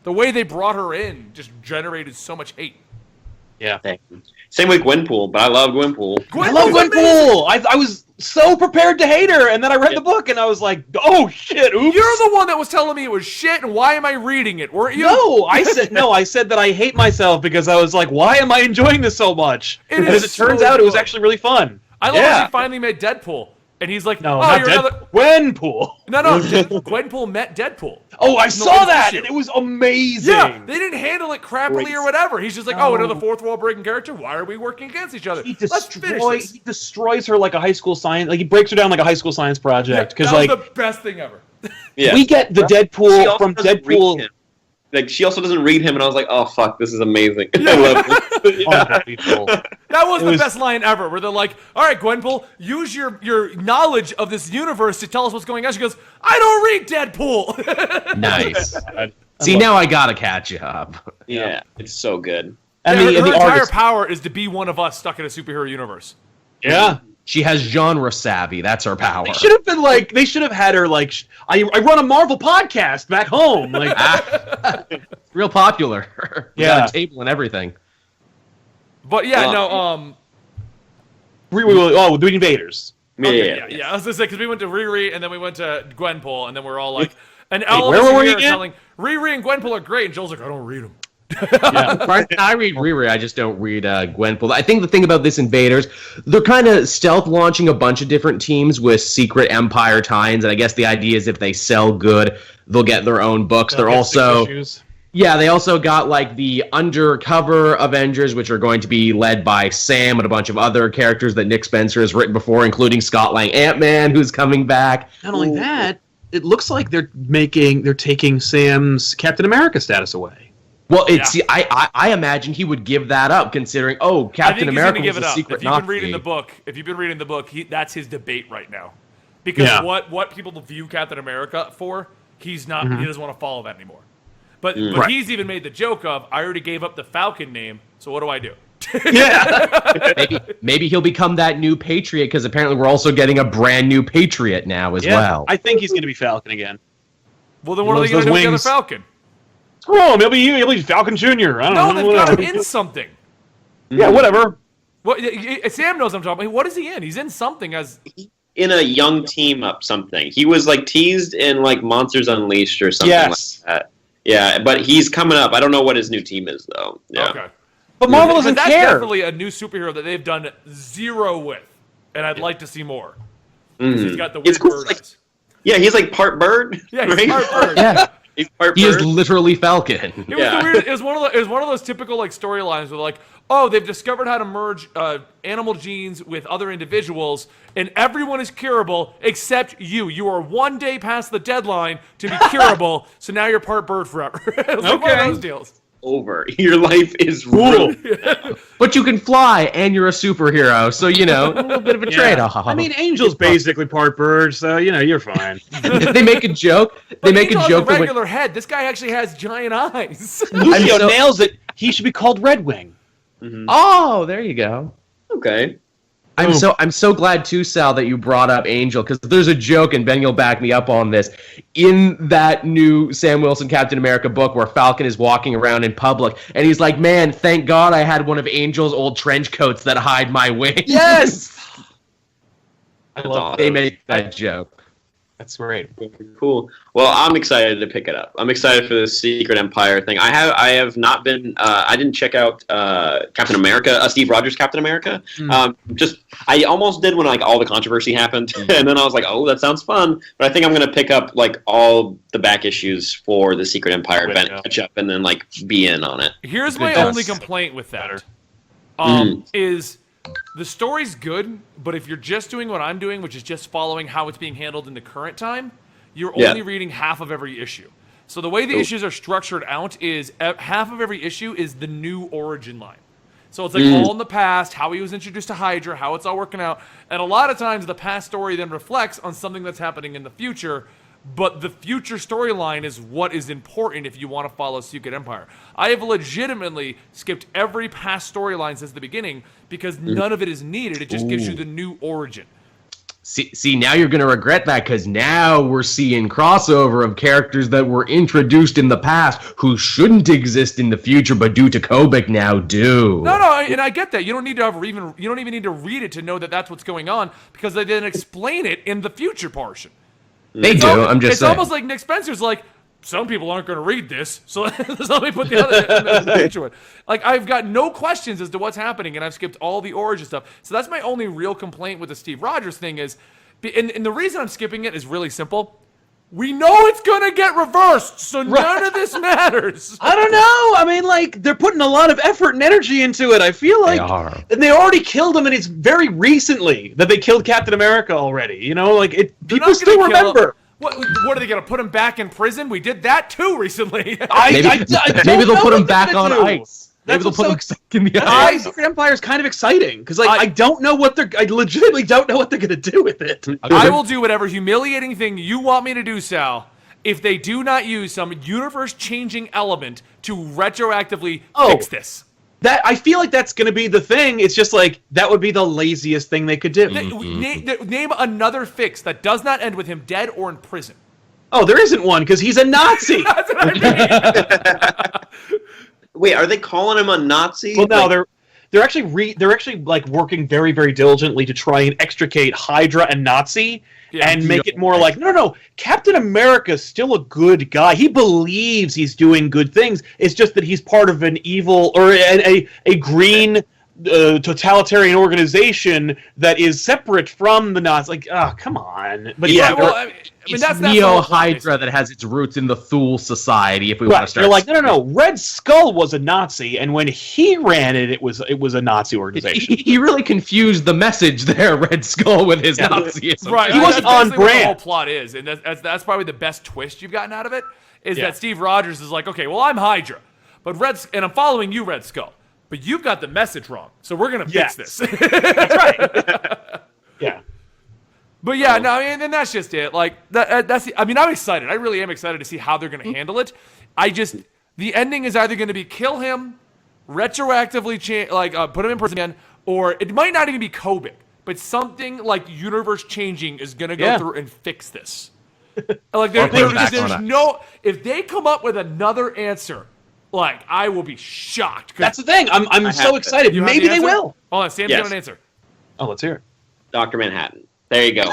the way they brought her in just generated so much hate. Yeah. Same with Gwenpool, but I love Gwenpool. I love Gwenpool. I was so prepared to hate her, and then I read the book, and I was like, "Oh shit! Oops." You're the one that was telling me it was shit, and why am I reading it? Weren't you? No, I said that I hate myself because I was like, "Why am I enjoying this so much?" It As is it turns so out, it was good. actually really fun. I love when she finally met Deadpool, and he's like, No, "Oh, not you're Deadpool. another." Gwenpool. No, Gwenpool met Deadpool. Oh, I saw that, issue. and it was amazing. Yeah, they didn't handle it crappily or whatever. He's just like, oh, another fourth wall breaking character. Why are we working against each other? Let's finish this. He destroys her like a high school science. Like he breaks her down like a high school science project. Because that was like the best thing ever. Yeah. we get the She Deadpool also from doesn't read Deadpool. him. Like she also doesn't read him, and I was like, "Oh fuck, this is amazing." I love it. Unbelievable. That was the best line ever, where they're like, all right, Gwenpool, use your knowledge of this universe to tell us what's going on. She goes, I don't read Deadpool. Nice. See, now I gotta catch up. Yeah, it's so good. And her the entire artist. power is to be one of us stuck in a superhero universe. Yeah. She has genre savvy. That's her power. They should have been like. They should have had her like. I run a Marvel podcast back home. Like. Real popular. We got a table and everything. But yeah, no, the Invaders. yeah. I was gonna say because we went to Riri and then we went to Gwenpool and then we're all like, and all where of us were are we here again? telling Riri and Gwenpool are great, and Joel's like, I don't read them. I read Riri, I just don't read Gwenpool. I think the thing about this Invaders, they're kind of stealth launching a bunch of different teams with secret Empire tie-ins, and I guess the idea is if they sell good, they'll get their own books. They're also... Yeah, they also got like the undercover Avengers, which are going to be led by Sam and a bunch of other characters that Nick Spencer has written before, including Scott Lang Ant-Man, who's coming back. Not only that, it looks like they're taking Sam's Captain America status away. Well, see, I imagine he would give that up, considering Captain America was a secret Nazi. If you've been reading the book, that's his debate right now, because what people view Captain America for, he's not. He doesn't want to follow that anymore. But he's even made the joke of, I already gave up the Falcon name, so what do I do? maybe he'll become that new Patriot, because apparently we're also getting a brand new Patriot now as well. I think he's going to be Falcon again. Well, then what are they going to do with the other Falcon? Oh, maybe he'll be Falcon Jr. I don't know. No, they've got him in something. Yeah, whatever. Well, Sam knows I'm talking about. What is he in? He's in something as... In a young team up something. He was like teased in like Monsters Unleashed or something like that. Yeah, but he's coming up. I don't know what his new team is though. Yeah. Okay. But Marvel doesn't that's care. Definitely a new superhero that they've done zero with, and I'd like to see more. He's got the weird bird eyes. Yeah, he's like part bird. Yeah, he's part bird. Yeah. He's part He bird. is literally Falcon. It was the weird. It was one of those typical like storylines where like, oh, they've discovered how to merge animal genes with other individuals, and everyone is curable except you. You are 1 day past the deadline to be curable, so now you're part bird forever. It was like one of those deals. Over. Your life is ruined. But you can fly, and you're a superhero, so, a little bit of a trade-off. I mean, Angel's basically part bird, so, you're fine. They make a joke. They make a joke. Has a regular head. This guy actually has giant eyes. Lucio nails it. He should be called Red Wing. Oh, there you go. Okay. I'm so glad too, Sal, that you brought up Angel, because there's a joke, and Ben, you'll back me up on this, in that new Sam Wilson Captain America book where Falcon is walking around in public, and he's like, man, thank God I had one of Angel's old trench coats that hide my wings. Yes! They make that joke. That's great. Cool. Well, I'm excited to pick it up. I'm excited for this Secret Empire thing. I have not been. I didn't check out Captain America, Steve Rogers Captain America. I almost did when like all the controversy happened, and then I was like, oh, that sounds fun. But I think I'm gonna pick up like all the back issues for the Secret Empire event, catch up, and then like be in on it. Here's my only complaint with that. Is the story's good, but if you're just doing what I'm doing, which is just following how it's being handled in the current time, you're only reading half of every issue. So the way the issues are structured out is half of every issue is the new origin line. So it's like all in the past, how he was introduced to Hydra, how it's all working out. And a lot of times the past story then reflects on something that's happening in the future, but the future storyline is what is important if you want to follow Secret Empire. I have legitimately skipped every past storyline since the beginning because none of it is needed. It just gives you the new origin. See, now you're going to regret that, because now we're seeing crossover of characters that were introduced in the past who shouldn't exist in the future, but due to Kobik now do. No, and I get that. You don't even need to read it to know that that's what's going on, because they didn't explain it in the future portion. They do. I'm just saying. It's almost like Nick Spencer's like, some people aren't going to read this, so let me put the other into it. Like, I've got no questions as to what's happening, and I've skipped all the origin stuff. So that's my only real complaint with the Steve Rogers thing is, and the reason I'm skipping it is really simple. We know it's going to get reversed, so none of this matters. I don't know. I mean, like, they're putting a lot of effort and energy into it. I feel like they already killed him, and it's very recently that they killed Captain America already. People still remember. What are they going to put him back in prison? We did that too recently. Maybe they'll put him back on ice. Maybe they'll put him back in the ice. Secret Empire is kind of exciting because, I don't know what I legitimately don't know what they're going to do with it. I will do whatever humiliating thing you want me to do, Sal, if they do not use some universe-changing element to retroactively fix this. I feel like that's going to be the thing. It's just like, that would be the laziest thing they could do. Name another fix that does not end with him dead or in prison. Oh, there isn't one, because he's a Nazi! That's what I mean! Wait, are they calling him a Nazi? Well, no, they're actually like working very, very diligently to try and extricate Hydra and Nazi and make it more like, no, Captain America's still a good guy. He believes he's doing good things. It's just that he's part of an evil or a green totalitarian organization that is separate from the Nazis. Like, oh, come on. But it's Neo-Hydra that has its roots in the Thule Society, if we want to start. They're like, no. Red Skull was a Nazi, and when he ran it, it was a Nazi organization. He really confused the message there, Red Skull, with his Nazism. Right. He wasn't on brand. What the whole plot is, and that's probably the best twist you've gotten out of it, is that Steve Rogers is like, okay, well, I'm Hydra, but and I'm following you, Red Skull. But you've got the message wrong, so we're gonna fix this. That's right. Yeah. But yeah, no, I mean, and that's just it. Like I'm excited. I really am excited to see how they're gonna handle it. The ending is either gonna be kill him, retroactively put him in prison again, or it might not even be Kobik, but something like universe changing is gonna go through and fix this. Like there's no, if they come up with another answer, like I will be shocked. That's the thing. I'm so excited. Maybe they will. Hold on, Sam's got an answer. Oh, let's hear it. Dr. Manhattan. There you go.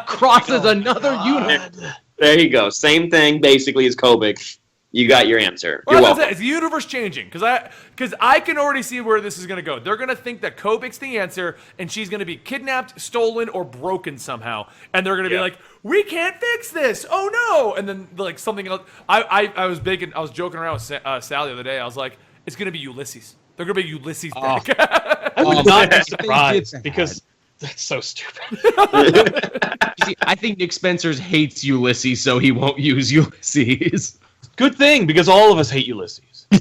Crosses another unit. There you go. Same thing basically as Kobik. You got your answer. You're welcome. It's the universe changing because I can already see where this is going to go. They're going to think that Kobik's the answer, and she's going to be kidnapped, stolen, or broken somehow, and they're going to be like, "We can't fix this. Oh no!" And then like something else. I was joking around with Sal the other day. I was like, "It's going to be Ulysses. They're going to be Ulysses back." I would not be surprised because that's so stupid. See, I think Nick Spencer's hates Ulysses, so he won't use Ulysses. Good thing, because all of us hate Ulysses. I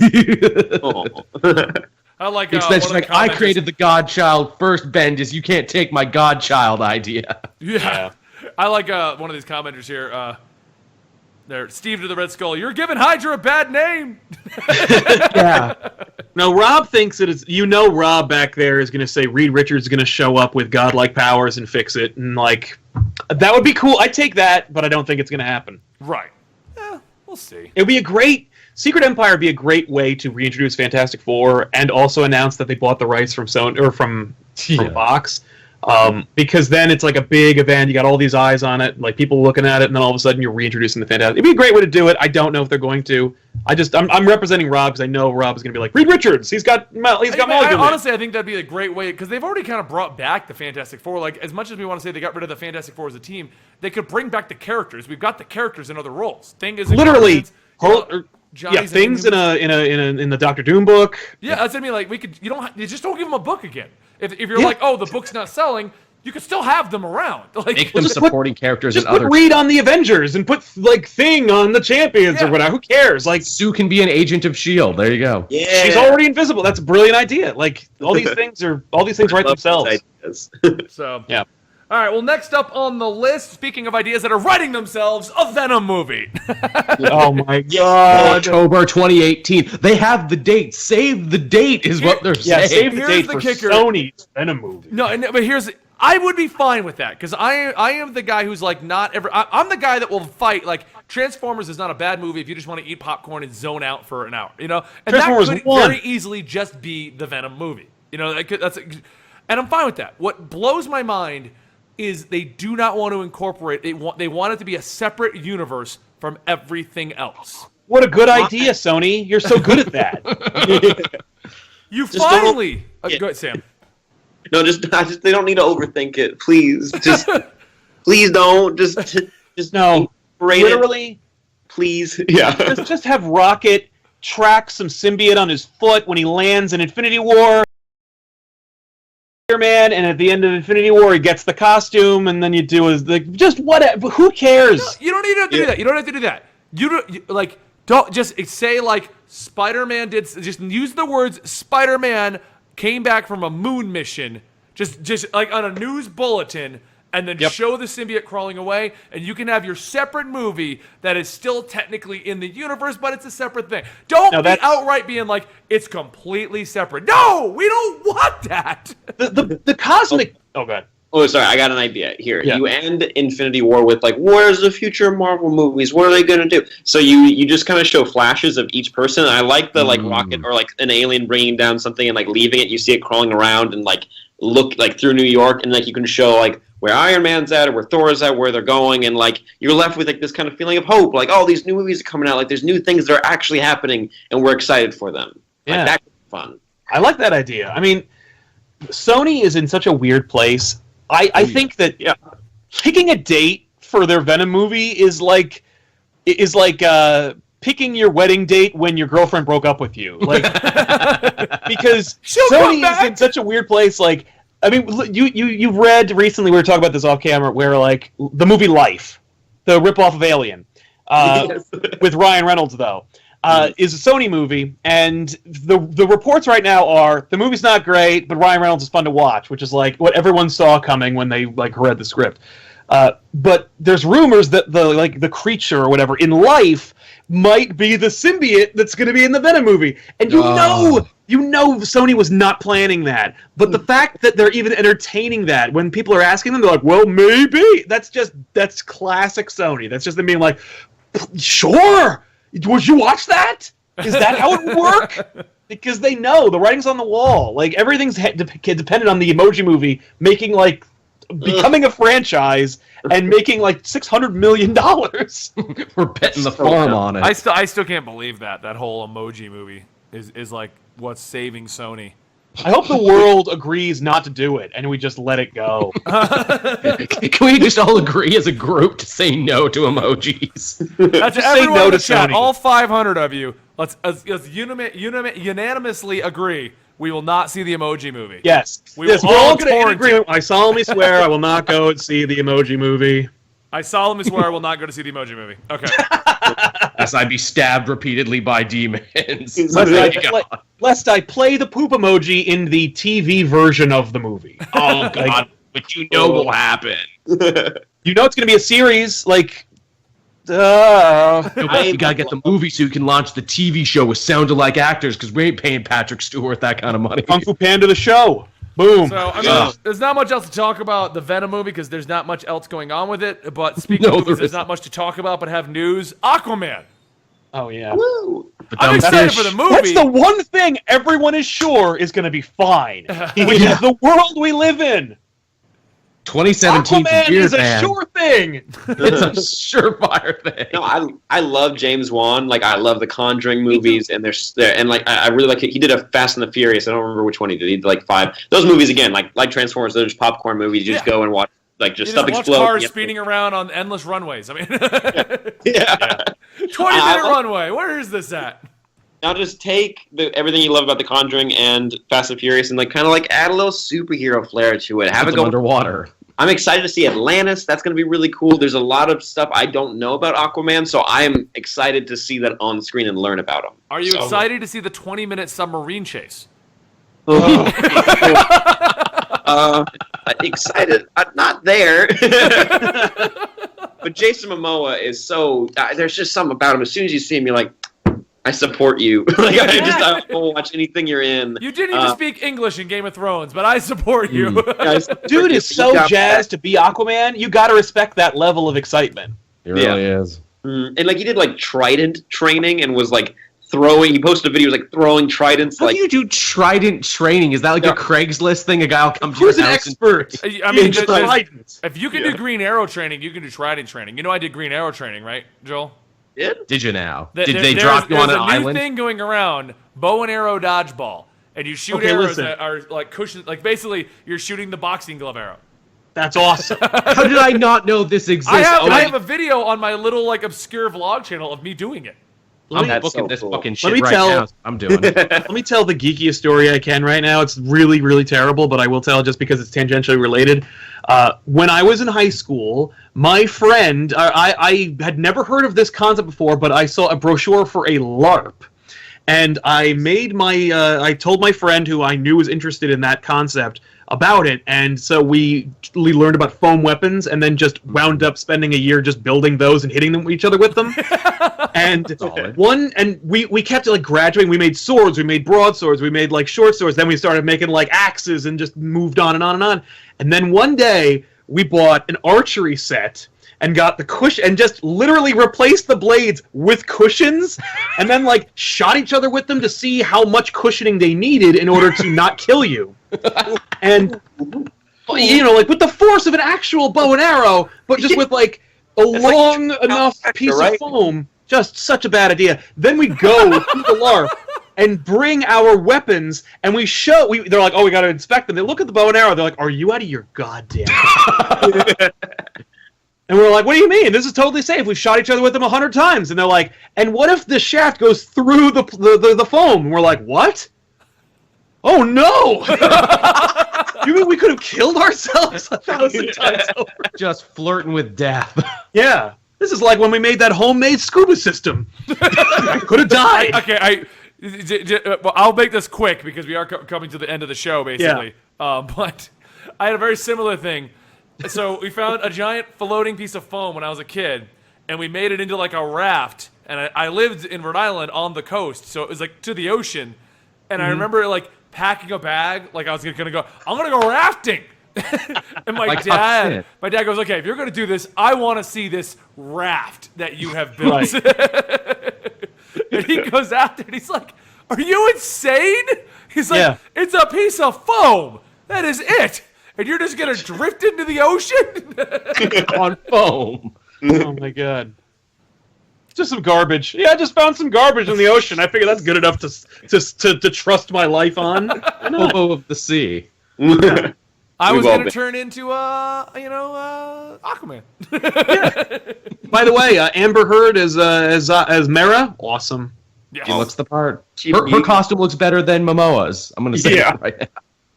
like Nick Spencer's like, I created the Godchild first, Bendis. You can't take my Godchild idea. Yeah. I like one of these commenters here. There, Steve to the Red Skull. You're giving Hydra a bad name. Yeah. No, Rob thinks that it's. Rob back there is going to say Reed Richards is going to show up with godlike powers and fix it, and like that would be cool. I'd take that, but I don't think it's going to happen. Right. We'll see. It would be a great Secret Empire would be a great way to reintroduce Fantastic Four and also announce that they bought the rights from Sony or from Fox. Because then it's like a big event. You got all these eyes on it, like people looking at it, and then all of a sudden you're reintroducing the Fantastic. It'd be a great way to do it. I don't know if they're going to. I'm representing Rob because I know Rob is going to be like Reed Richards. He's got honestly, I think that'd be a great way because they've already kind of brought back the Fantastic Four. Like as much as we want to say they got rid of the Fantastic Four as a team, they could bring back the characters. We've got the characters in other roles. Thing is literally. Things in the Doctor Doom book. Yeah, that's what I mean. Like you just don't give them a book again. If you're like, oh, the book's not selling, you could still have them around. Like, make them supporting characters. Just put Reed on the Avengers and put like Thing on the Champions or whatever. Who cares? Like Sue can be an agent of S.H.I.E.L.D. There you go. Yeah, she's already invisible. That's a brilliant idea. Like all these things write themselves. So yeah. All right, well, next up on the list, speaking of ideas that are writing themselves, a Venom movie. Oh, my God. October 2018. They have the date. Save the date is what they're saying. Save the date for Sony's Venom movie. No, but I would be fine with that, because I am the guy who's like I'm the guy that will fight, like, Transformers is not a bad movie if you just want to eat popcorn and zone out for an hour, you know? And that could very easily just be the Venom movie. You know, and I'm fine with that. What blows my mind is they do not want to incorporate they want it to be a separate universe from everything else. What a good idea, Sony. You're so good at that. You just finally go ahead, Sam. No, they don't need to overthink it. Please. Just please don't. Just no. Literally. Please. Yeah. Just have Rocket track some symbiote on his foot when he lands in Infinity War. Man, and at the end of Infinity War, he gets the costume, and then you do just whatever. Who cares? No, you don't need to do that. You don't have to do that. Don't just say like Spider-Man did. Just use the words Spider-Man came back from a moon mission. Just like on a news bulletin, and then show the symbiote crawling away, and you can have your separate movie that is still technically in the universe, but it's a separate thing. Don't be outright being like, it's completely separate. No, we don't want that. The cosmic... Oh, God. Oh, sorry, I got an idea. Here, you end Infinity War with, like, where's the future Marvel movies? What are they going to do? So you just kind of show flashes of each person. And I like the, like, rocket or, like, an alien bringing down something and, like, leaving it. You see it crawling around and, like, look, like, through New York. And, like, you can show, like, where Iron Man's at or where Thor's at, where they're going. And, like, you're left with, like, this kind of feeling of hope. Like, oh, these new movies are coming out. Like, there's new things that are actually happening, and we're excited for them. Yeah. Like, that's fun. I like that idea. I mean, Sony is in such a weird place. I think that picking a date for their Venom movie is like picking your wedding date when your girlfriend broke up with you. Like because Sony is in such a weird place. Like, I mean, you've read recently, we were talking about this off camera, where like the movie Life, the ripoff of Alien, with Ryan Reynolds though. is a Sony movie, and the reports right now are the movie's not great, but Ryan Reynolds is fun to watch, which is like what everyone saw coming when they like read the script. But there's rumors that the creature or whatever in life might be the symbiote that's going to be in the Venom movie, and you know Sony was not planning that. But the fact that they're even entertaining that when people are asking them, they're like, "Well, maybe." That's classic Sony. That's just them being like, "Sure, would you watch that? Is that how it would work?" Because they know the writing's on the wall. Like everything's dependent on the Emoji Movie becoming a franchise and making like $600 million. We're betting the farm on it. I still can't believe that whole Emoji Movie is like what's saving Sony. I hope the world agrees not to do it and we just let it go. Can we just all agree as a group to say no to emojis? That's Just everyone say no in the to chat, Sony. all 500 of you. Let's unanimously agree. We will not see the Emoji Movie. Yes. We Yes, will we're all all going to torrent agree. I solemnly swear I will not go and see the Emoji Movie. I solemnly swear I will not go to see the Emoji Movie. Okay. As I be stabbed repeatedly by demons. Lest I play the poop emoji in the TV version of the movie. Oh, God. But you know what will happen. You know it's going to be a series, like... You gotta get the movie so you can launch the TV show with sound-alike actors, because we ain't paying Patrick Stewart that kind of money. Kung Fu Panda the show. Boom. So, I mean, there's not much else to talk about the Venom movie because there's not much else going on with it. But speaking of movies, there's not much to talk about, but have news. Aquaman. Oh, yeah. Woo. I'm excited for the movie. That's the one thing everyone is sure is going to be fine, which is the world we live in. 2017 Aquaman year, is a man. sure thing. It's a surefire thing. No, I love James Wan. Like I love the Conjuring movies, and I really like it. He did a Fast and the Furious. I don't remember which one he did. He did like 5. Those movies again, like Transformers. They're just popcorn movies. You just go and watch stuff watch explode. cars speeding around on endless runways. I mean, Yeah. 20-minute runway. Where is this at? Now just take everything you love about the Conjuring and Fast and Furious, and kind of add a little superhero flair to it. Have it go underwater. I'm excited to see Atlantis. That's going to be really cool. There's a lot of stuff I don't know about Aquaman, so I am excited to see that on screen and learn about him. Are you excited to see the 20-minute submarine chase? Excited. Not there. But Jason Momoa is so... there's just something about him. As soon as you see him, you're like, I support you. I will watch anything you're in. You didn't even speak English in Game of Thrones, but I support you. Dude is so jazzed to be Aquaman. You got to respect that level of excitement. It really is. And he did Trident training and was throwing. He posted a video throwing tridents. How do you do Trident training? Is that a Craigslist thing? A guy will come to Who's your an house expert? I mean, Trident. if you can do Green Arrow training, you can do Trident training. You know I did Green Arrow training, right, Joel? Did you now? Did they drop you on an island? There's a new island? thing going around, bow and arrow dodgeball. And you shoot arrows that are cushions. Basically, you're shooting the boxing glove arrow. That's awesome. How did I not know this exists? I have a video on my little obscure vlog channel of me doing it. I'm booking this fucking shit me right tell- now. I'm doing it. Let me tell the geekiest story I can right now. It's really, really terrible, but I will tell just because it's tangentially related. When I was in high school, my friend, I had never heard of this concept before, but I saw a brochure for a LARP. And I I told my friend who I knew was interested in that concept about it, and so we learned about foam weapons, and then just wound up spending a year just building those and hitting each other with them. And we kept graduating. We made swords, we made broadswords, we made short swords. Then we started making axes, and just moved on and on and on. And then one day we bought an archery set and got the cushion and just literally replaced the blades with cushions, and then shot each other with them to see how much cushioning they needed in order to not kill you. And with the force of an actual bow and arrow, but just with a long enough piece of foam. Just such a bad idea. Then we go to the LARP and bring our weapons, and we show. They're like, "Oh, we got to inspect them." They look at the bow and arrow. They're like, "Are you out of your goddamn?" And we're like, "What do you mean? This is totally safe. We've shot each other with them 100 times." And they're like, "And what if the shaft goes through the foam?" And we're like, "What? Oh no! You mean we could have killed ourselves 1,000 times over?" Just flirting with death. Yeah. This is like when we made that homemade scuba system. I could have died. Well, I'll make this quick because we are coming to the end of the show, basically. Yeah. But I had a very similar thing. So we found a giant floating piece of foam when I was a kid, and we made it into like a raft. And I lived in Rhode Island on the coast, so it was like to the ocean. And I remember like packing a bag, like I was gonna go, I'm gonna go rafting. And my dad goes, okay, if you're gonna do this, I want to see this raft that you have built. Right. And he goes out there and he's like, are you insane? He's like, it's a piece of foam. That is it. And you're just gonna drift into the ocean on foam. Oh my god. Just some garbage. Yeah, I just found some garbage in the ocean. I figure that's good enough to trust my life on. Hobo of the sea. I was going to turn into, Aquaman. By the way, Amber Heard as Mera, awesome. Yeah. She looks the part. Her costume looks better than Momoa's. I'm going to say that right now.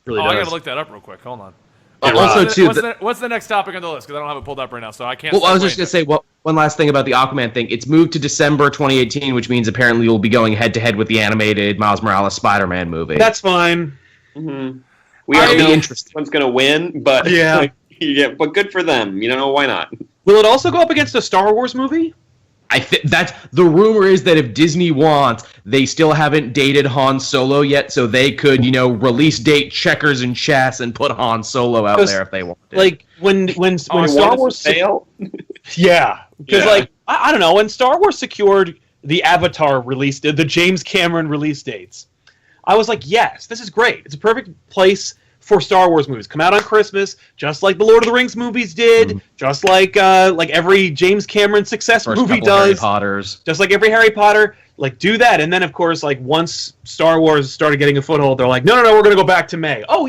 Really I got to look that up real quick. Hold on. What's the next topic on the list? Because I don't have it pulled up right now, so I can't. Well, I was just going to say one last thing about the Aquaman thing. It's moved to December 2018, which means apparently you'll be going head-to-head with the animated Miles Morales Spider-Man movie. That's fine. Mm-hmm. We already know which one's going to win, but but good for them. Why not? Will it also go up against a Star Wars movie? That's the rumor is that if Disney wants, they still haven't dated Han Solo yet, so they could, release date checkers and chess and put Han Solo out there if they wanted. Like when Star Wars fail. Yeah, because I don't know, when Star Wars secured the Avatar release, the James Cameron release dates, I was like, yes, this is great. It's a perfect place for Star Wars movies. Come out on Christmas, just like the Lord of the Rings movies did, just like every James Cameron success movie does. Harry Potters. Just like every Harry Potter, do that. And then, of course, once Star Wars started getting a foothold, they're like, no, we're going to go back to May. Oh,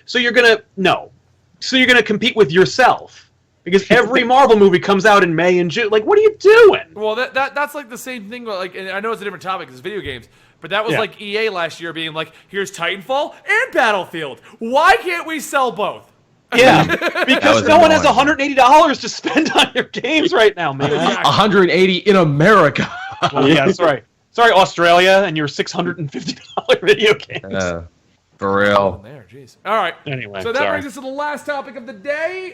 so you're going to compete with yourself. Because every Marvel movie comes out in May and June. What are you doing? Well, that's like the same thing. And I know it's a different topic, it's video games. But that was like EA last year being like, here's Titanfall and Battlefield. Why can't we sell both? Yeah, because no one has $180 to spend on your games right now, man. $180 in America. Well, yeah, sorry, Australia, and your $650 video games. For real. Oh, there, jeez. All right. Anyway, so that brings us to the last topic of the day.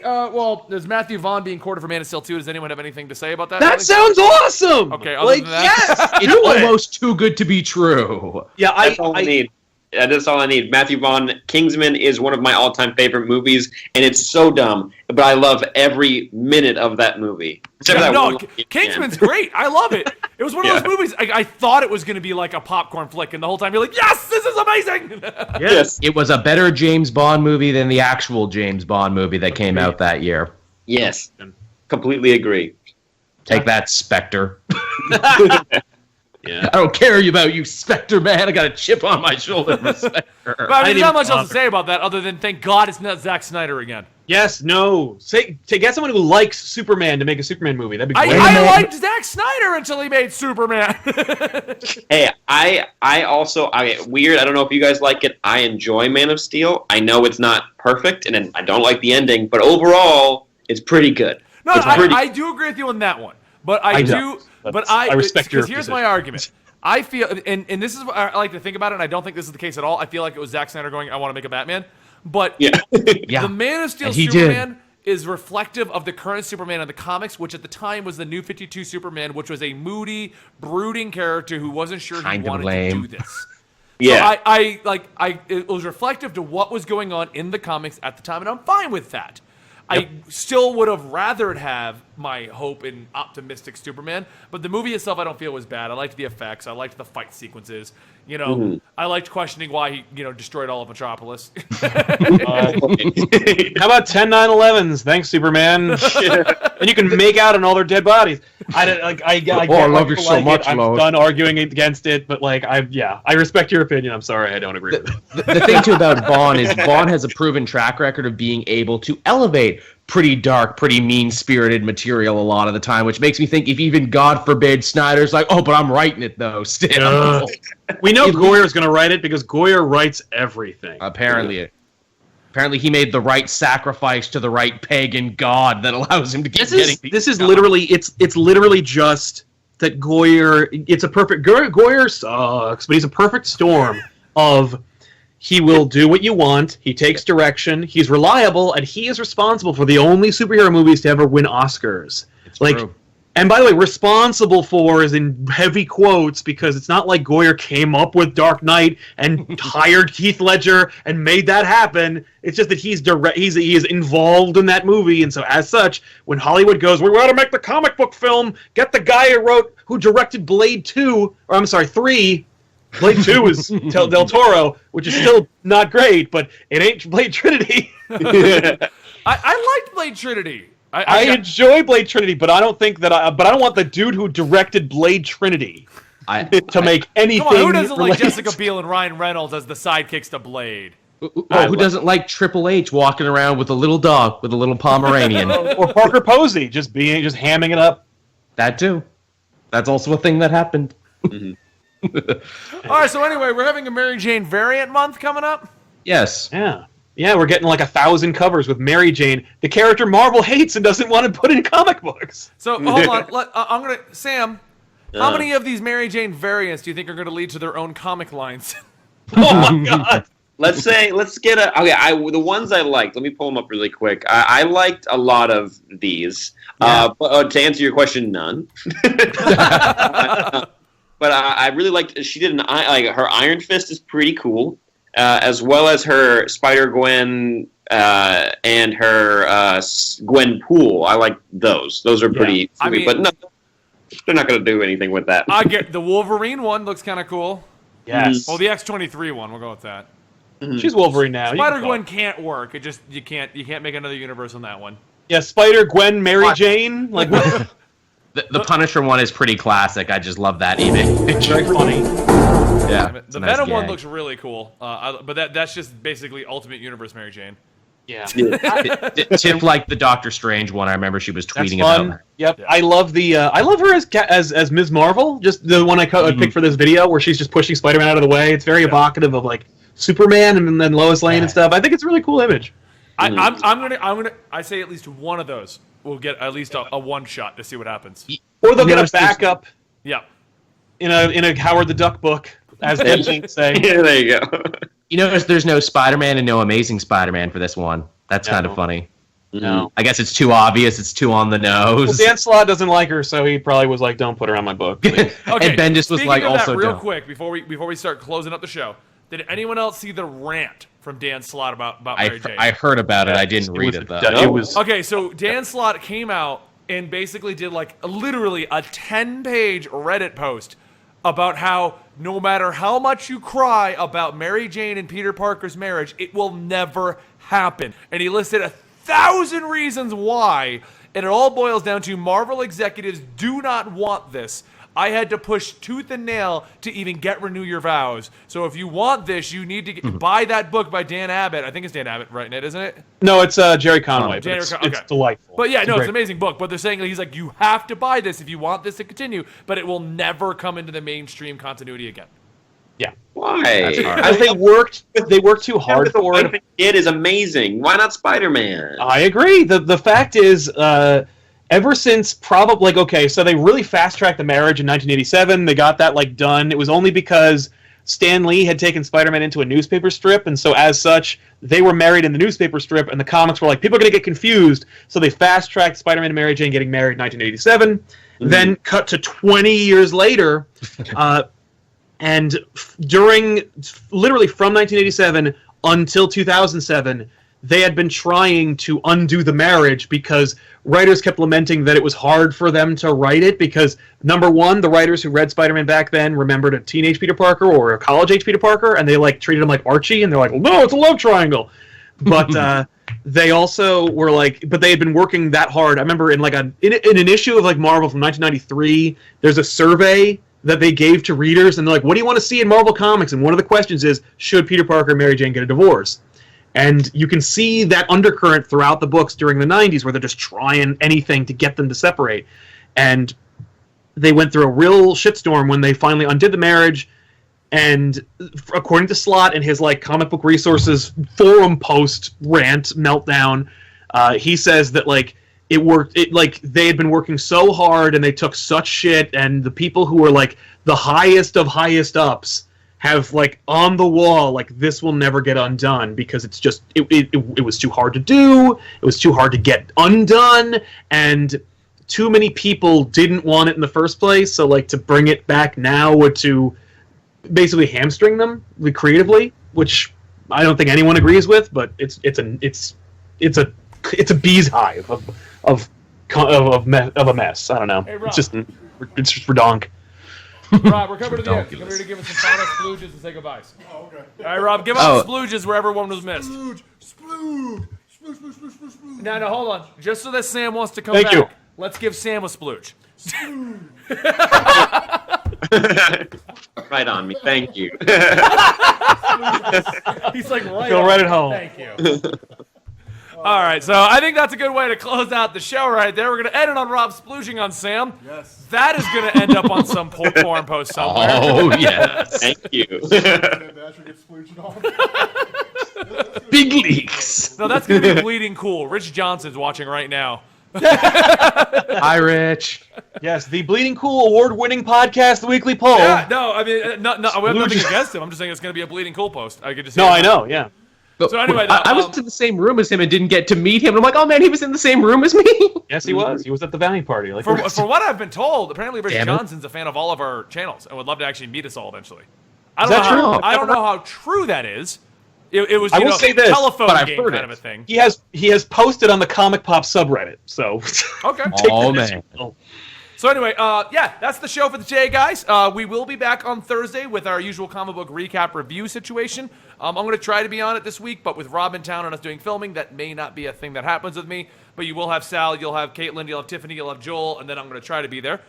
There's Matthew Vaughn being courted for Man of Steel 2. Does anyone have anything to say about that? That sounds awesome. Okay. Other than that, yes, it's almost too good to be true. Yeah, that's all I need. That's all I need. Matthew Vaughn, Kingsman is one of my all-time favorite movies, and it's so dumb, but I love every minute of that movie. Kingsman's great. I love it. It was one of those movies, I thought it was going to be like a popcorn flick, and the whole time you're like, yes, this is amazing! Yes. It was a better James Bond movie than the actual James Bond movie that came out that year. Yes. Completely agree. Take that, Spectre. Yeah. I don't care about you, Spectre, man. I got a chip on my shoulder for Spectre. But there's not much else to say about that other than thank God it's not Zack Snyder again. Yes, no. To get someone who likes Superman to make a Superman movie, that'd be great. I liked Zack Snyder until he made Superman. Hey, I also weird. I don't know if you guys like it. I enjoy Man of Steel. I know it's not perfect, and I don't like the ending, but overall, it's pretty good. No, I do agree with you on that one. But I respect your position. Here's my argument. I feel, and this is what I like to think about it, and I don't think this is the case at all. I feel like it was Zack Snyder going, I want to make a Batman. But the Man of Steel Superman is reflective of the current Superman in the comics, which at the time was the New 52 Superman, which was a moody, brooding character who wasn't sure he wanted to do this. Yeah. So it was reflective to what was going on in the comics at the time, and I'm fine with that. I still would have rathered have my hope in optimistic Superman, but the movie itself I don't feel was bad. I liked the effects. I liked the fight sequences. I liked questioning why he, destroyed all of Metropolis. How about 10 9/11s? Thanks, Superman. And you can make out on all their dead bodies. I love you so much, I'm done arguing against it, but I respect your opinion. I'm sorry, I don't agree with it. The thing too about Vaughn is Vaughn has a proven track record of being able to elevate pretty dark, pretty mean-spirited material a lot of the time, which makes me think if even, God forbid, Snyder's like, but I'm writing it, though, still. We know Goyer's going to write it because Goyer writes everything. Apparently. Apparently, he made the right sacrifice to the right pagan god that allows him to keep getting. This is literally it's literally just that Goyer. It's a perfect Goyer sucks, but he's a perfect storm of. He will do what you want. He takes direction. He's reliable, and he is responsible for the only superhero movies to ever win Oscars. It's true. And by the way, responsible for is in heavy quotes because it's not like Goyer came up with Dark Knight and hired Heath Ledger and made that happen. It's just that he is involved in that movie, and so as such, when Hollywood goes, we want to make the comic book film, get the guy who directed Blade 3. Blade 2 is Del Toro, which is still not great, but it ain't Blade Trinity. I liked Blade Trinity. I enjoy Blade Trinity, but I don't think that I don't want the dude who directed Blade Trinity to make anything. Come on, who doesn't like related. Jessica Biel and Ryan Reynolds as the sidekicks to Blade? Who doesn't like Triple H walking around with a little dog, with a little Pomeranian? Or Parker Posey just hamming it up. That too. That's also a thing that happened. All right, so anyway, we're having a Mary Jane variant month coming up. Yes. Yeah, we're getting like 1,000 covers with Mary Jane, the character Marvel hates and doesn't want to put in comic books. So hold on, Sam. How many of these Mary Jane variants do you think are going to lead to their own comic lines? Oh my god! Let's get the ones I liked. Let me pull them up really quick. I liked a lot of these. Yeah. But to answer your question, none. But I really liked. She did her Iron Fist is pretty cool, as well as her Spider Gwen and her Gwen Pool. I like those. Those are pretty. I mean, but no, they're not going to do anything with that. I get the Wolverine one looks kind of cool. Yes. Oh, the X-23 one. We'll go with that. She's Wolverine now. Spider Gwen can't work. It just you can't make another universe on that one. Yeah, Spider Gwen, Mary Jane. Like The Punisher one is pretty classic. I just love that image. it's very funny. Yeah. The Venom one looks really cool. But that's just basically Ultimate Universe Mary Jane. Yeah. Tiff liked the Doctor Strange one. I remember she was tweeting That's fun. about. Yep. Yeah. I love her as Ms. Marvel. Just the one I picked for this video where she's just pushing Spider-Man out of the way. It's very evocative of like Superman and then Lois Lane and stuff. I think it's a really cool image. I'm gonna I say at least one of those will get at least a one shot to see what happens. Or they'll get a backup. Yeah. In a Howard the Duck book, as they say. Yeah, there you go. You know, there's no Spider-Man and no Amazing Spider-Man for this one. That's kind of funny. No. I guess it's too obvious. It's too on the nose. Well, Dan Slott doesn't like her, so he probably was like, "Don't put her on my book." Okay. And Bendis was like, of also that real don't. quick before we start closing up the show. Did anyone else see the rant from Dan Slott about Mary Jane? I heard about it. I didn't read it though. It was Okay, so Dan Slott came out and basically did like literally a 10-page Reddit post about how no matter how much you cry about Mary Jane and Peter Parker's marriage, it will never happen. And he listed 1,000 reasons why, and it all boils down to Marvel executives do not want this. I had to push tooth and nail to even get Renew Your Vows. So if you want this, you need to buy that book by Dan Abbott. I think it's Dan Abbott writing it, isn't it? no, it's Jerry Conway. But it's delightful. But yeah, It's no, it's great. an amazing book. But they're saying he's like, you have to buy this if you want this to continue, but it will never come into the mainstream continuity again. Yeah. Why? Because they worked too hard for it. It is amazing. Why not Spider-Man? I agree. The fact is, ever since probably so they really fast-tracked the marriage in 1987. They got that done. It was only because Stan Lee had taken Spider-Man into a newspaper strip, and so as such, they were married in the newspaper strip, and the comics were like, people are going to get confused, so they fast-tracked Spider-Man and Mary Jane getting married in 1987. Then cut to 20 years later, and literally from 1987 until 2007, they had been trying to undo the marriage because writers kept lamenting that it was hard for them to write it because, number one, the writers who read Spider-Man back then remembered a teenage Peter Parker or a college-age Peter Parker, and they treated him like Archie, and they're like, well, no, it's a love triangle. But they also were but they had been working that hard. I remember in an issue of Marvel from 1993, there's a survey that they gave to readers, and they're like, what do you want to see in Marvel Comics? And one of the questions is, should Peter Parker and Mary Jane get a divorce? And you can see that undercurrent throughout the books during the 90s where they're just trying anything to get them to separate. And they went through a real shitstorm when they finally undid the marriage. And according to Slott in his like comic book resources forum post rant meltdown, he says that like it worked. It like they had been working so hard and they took such shit, and the people who were like the highest of highest ups have like on the wall like this will never get undone because it's just it was too hard to do. It was too hard to get undone, and too many people didn't want it in the first place. So like to bring it back now would to basically hamstring them creatively, which I don't think anyone agrees with. But it's a bee's hive of a mess. I don't know. Hey, Rob. It's just redonk. Rob, we're coming to the end. Come here to give us some final splooges and say goodbyes. Oh, okay. All right, Rob, give us some splooges where everyone was missed. Splooge, splooge, splooge, splooge, splooge, splooge, splooge. No, hold on. Just so that Sam wants to come Thank back, you. let's give Sam a splooge. Right on me. Thank you. He's like, Go right at home. Thank you. All right, so I think that's a good way to close out the show right there. We're going to end it on Rob splooging on Sam. Yes. That is going to end up on some forum post somewhere. Oh, yes. Thank you. Sam Basher gets splooged on. Big leaks. No, that's going to be bleeding cool. Rich Johnson's watching right now. Hi, Rich. Yes, the Bleeding Cool award-winning podcast, The Weekly Poll. Yeah, no, I mean, no, I have nothing against him. I'm just saying it's going to be a bleeding cool post. I could just No, I know, yeah. But So anyway, I was in the same room as him and didn't get to meet him. And I'm like, oh man, he was in the same room as me. Yes, he was. He was at the Valiant party. Like, For what I've been told, apparently Rich Damn it. Johnson's a fan of all of our channels and would love to actually meet us all eventually. Is that true? I don't know how true that is. It was I will say this, telephone but I've game heard kind it. of a thing. he has posted on the ComicPOP subreddit. So Okay. Oh man. So anyway, yeah, that's the show for today, guys. We will be back on Thursday with our usual comic book recap review situation. I'm going to try to be on it this week, but with Rob in town and us doing filming, that may not be a thing that happens with me. But you will have Sal, you'll have Caitlin, you'll have Tiffany, you'll have Joel, and then I'm going to try to be there.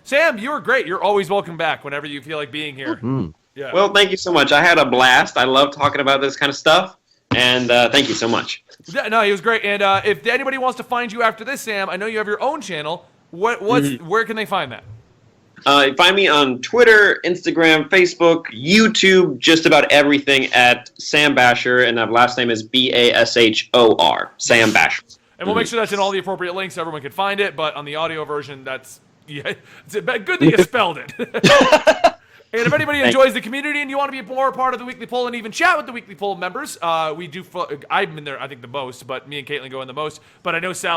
Sam, you were great. You're always welcome back whenever you feel like being here. Yeah. Well, thank you so much. I had a blast. I love talking about this kind of stuff. And thank you so much. Yeah, no, he was great. And if anybody wants to find you after this, Sam, I know you have your own channel. Where can they find that? Find me on Twitter, Instagram, Facebook, YouTube, just about everything at Sam Basher, and my last name is Bashor, Sam Basher. And we'll make sure that's in all the appropriate links so everyone can find it. But on the audio version, that's it's good that you spelled it. And if anybody enjoys the community and you want to be more a part of the Weekly Poll and even chat with the Weekly Poll members, we do. I'm in there, I think, the most, but me and Caitlin go in the most. But I know Sal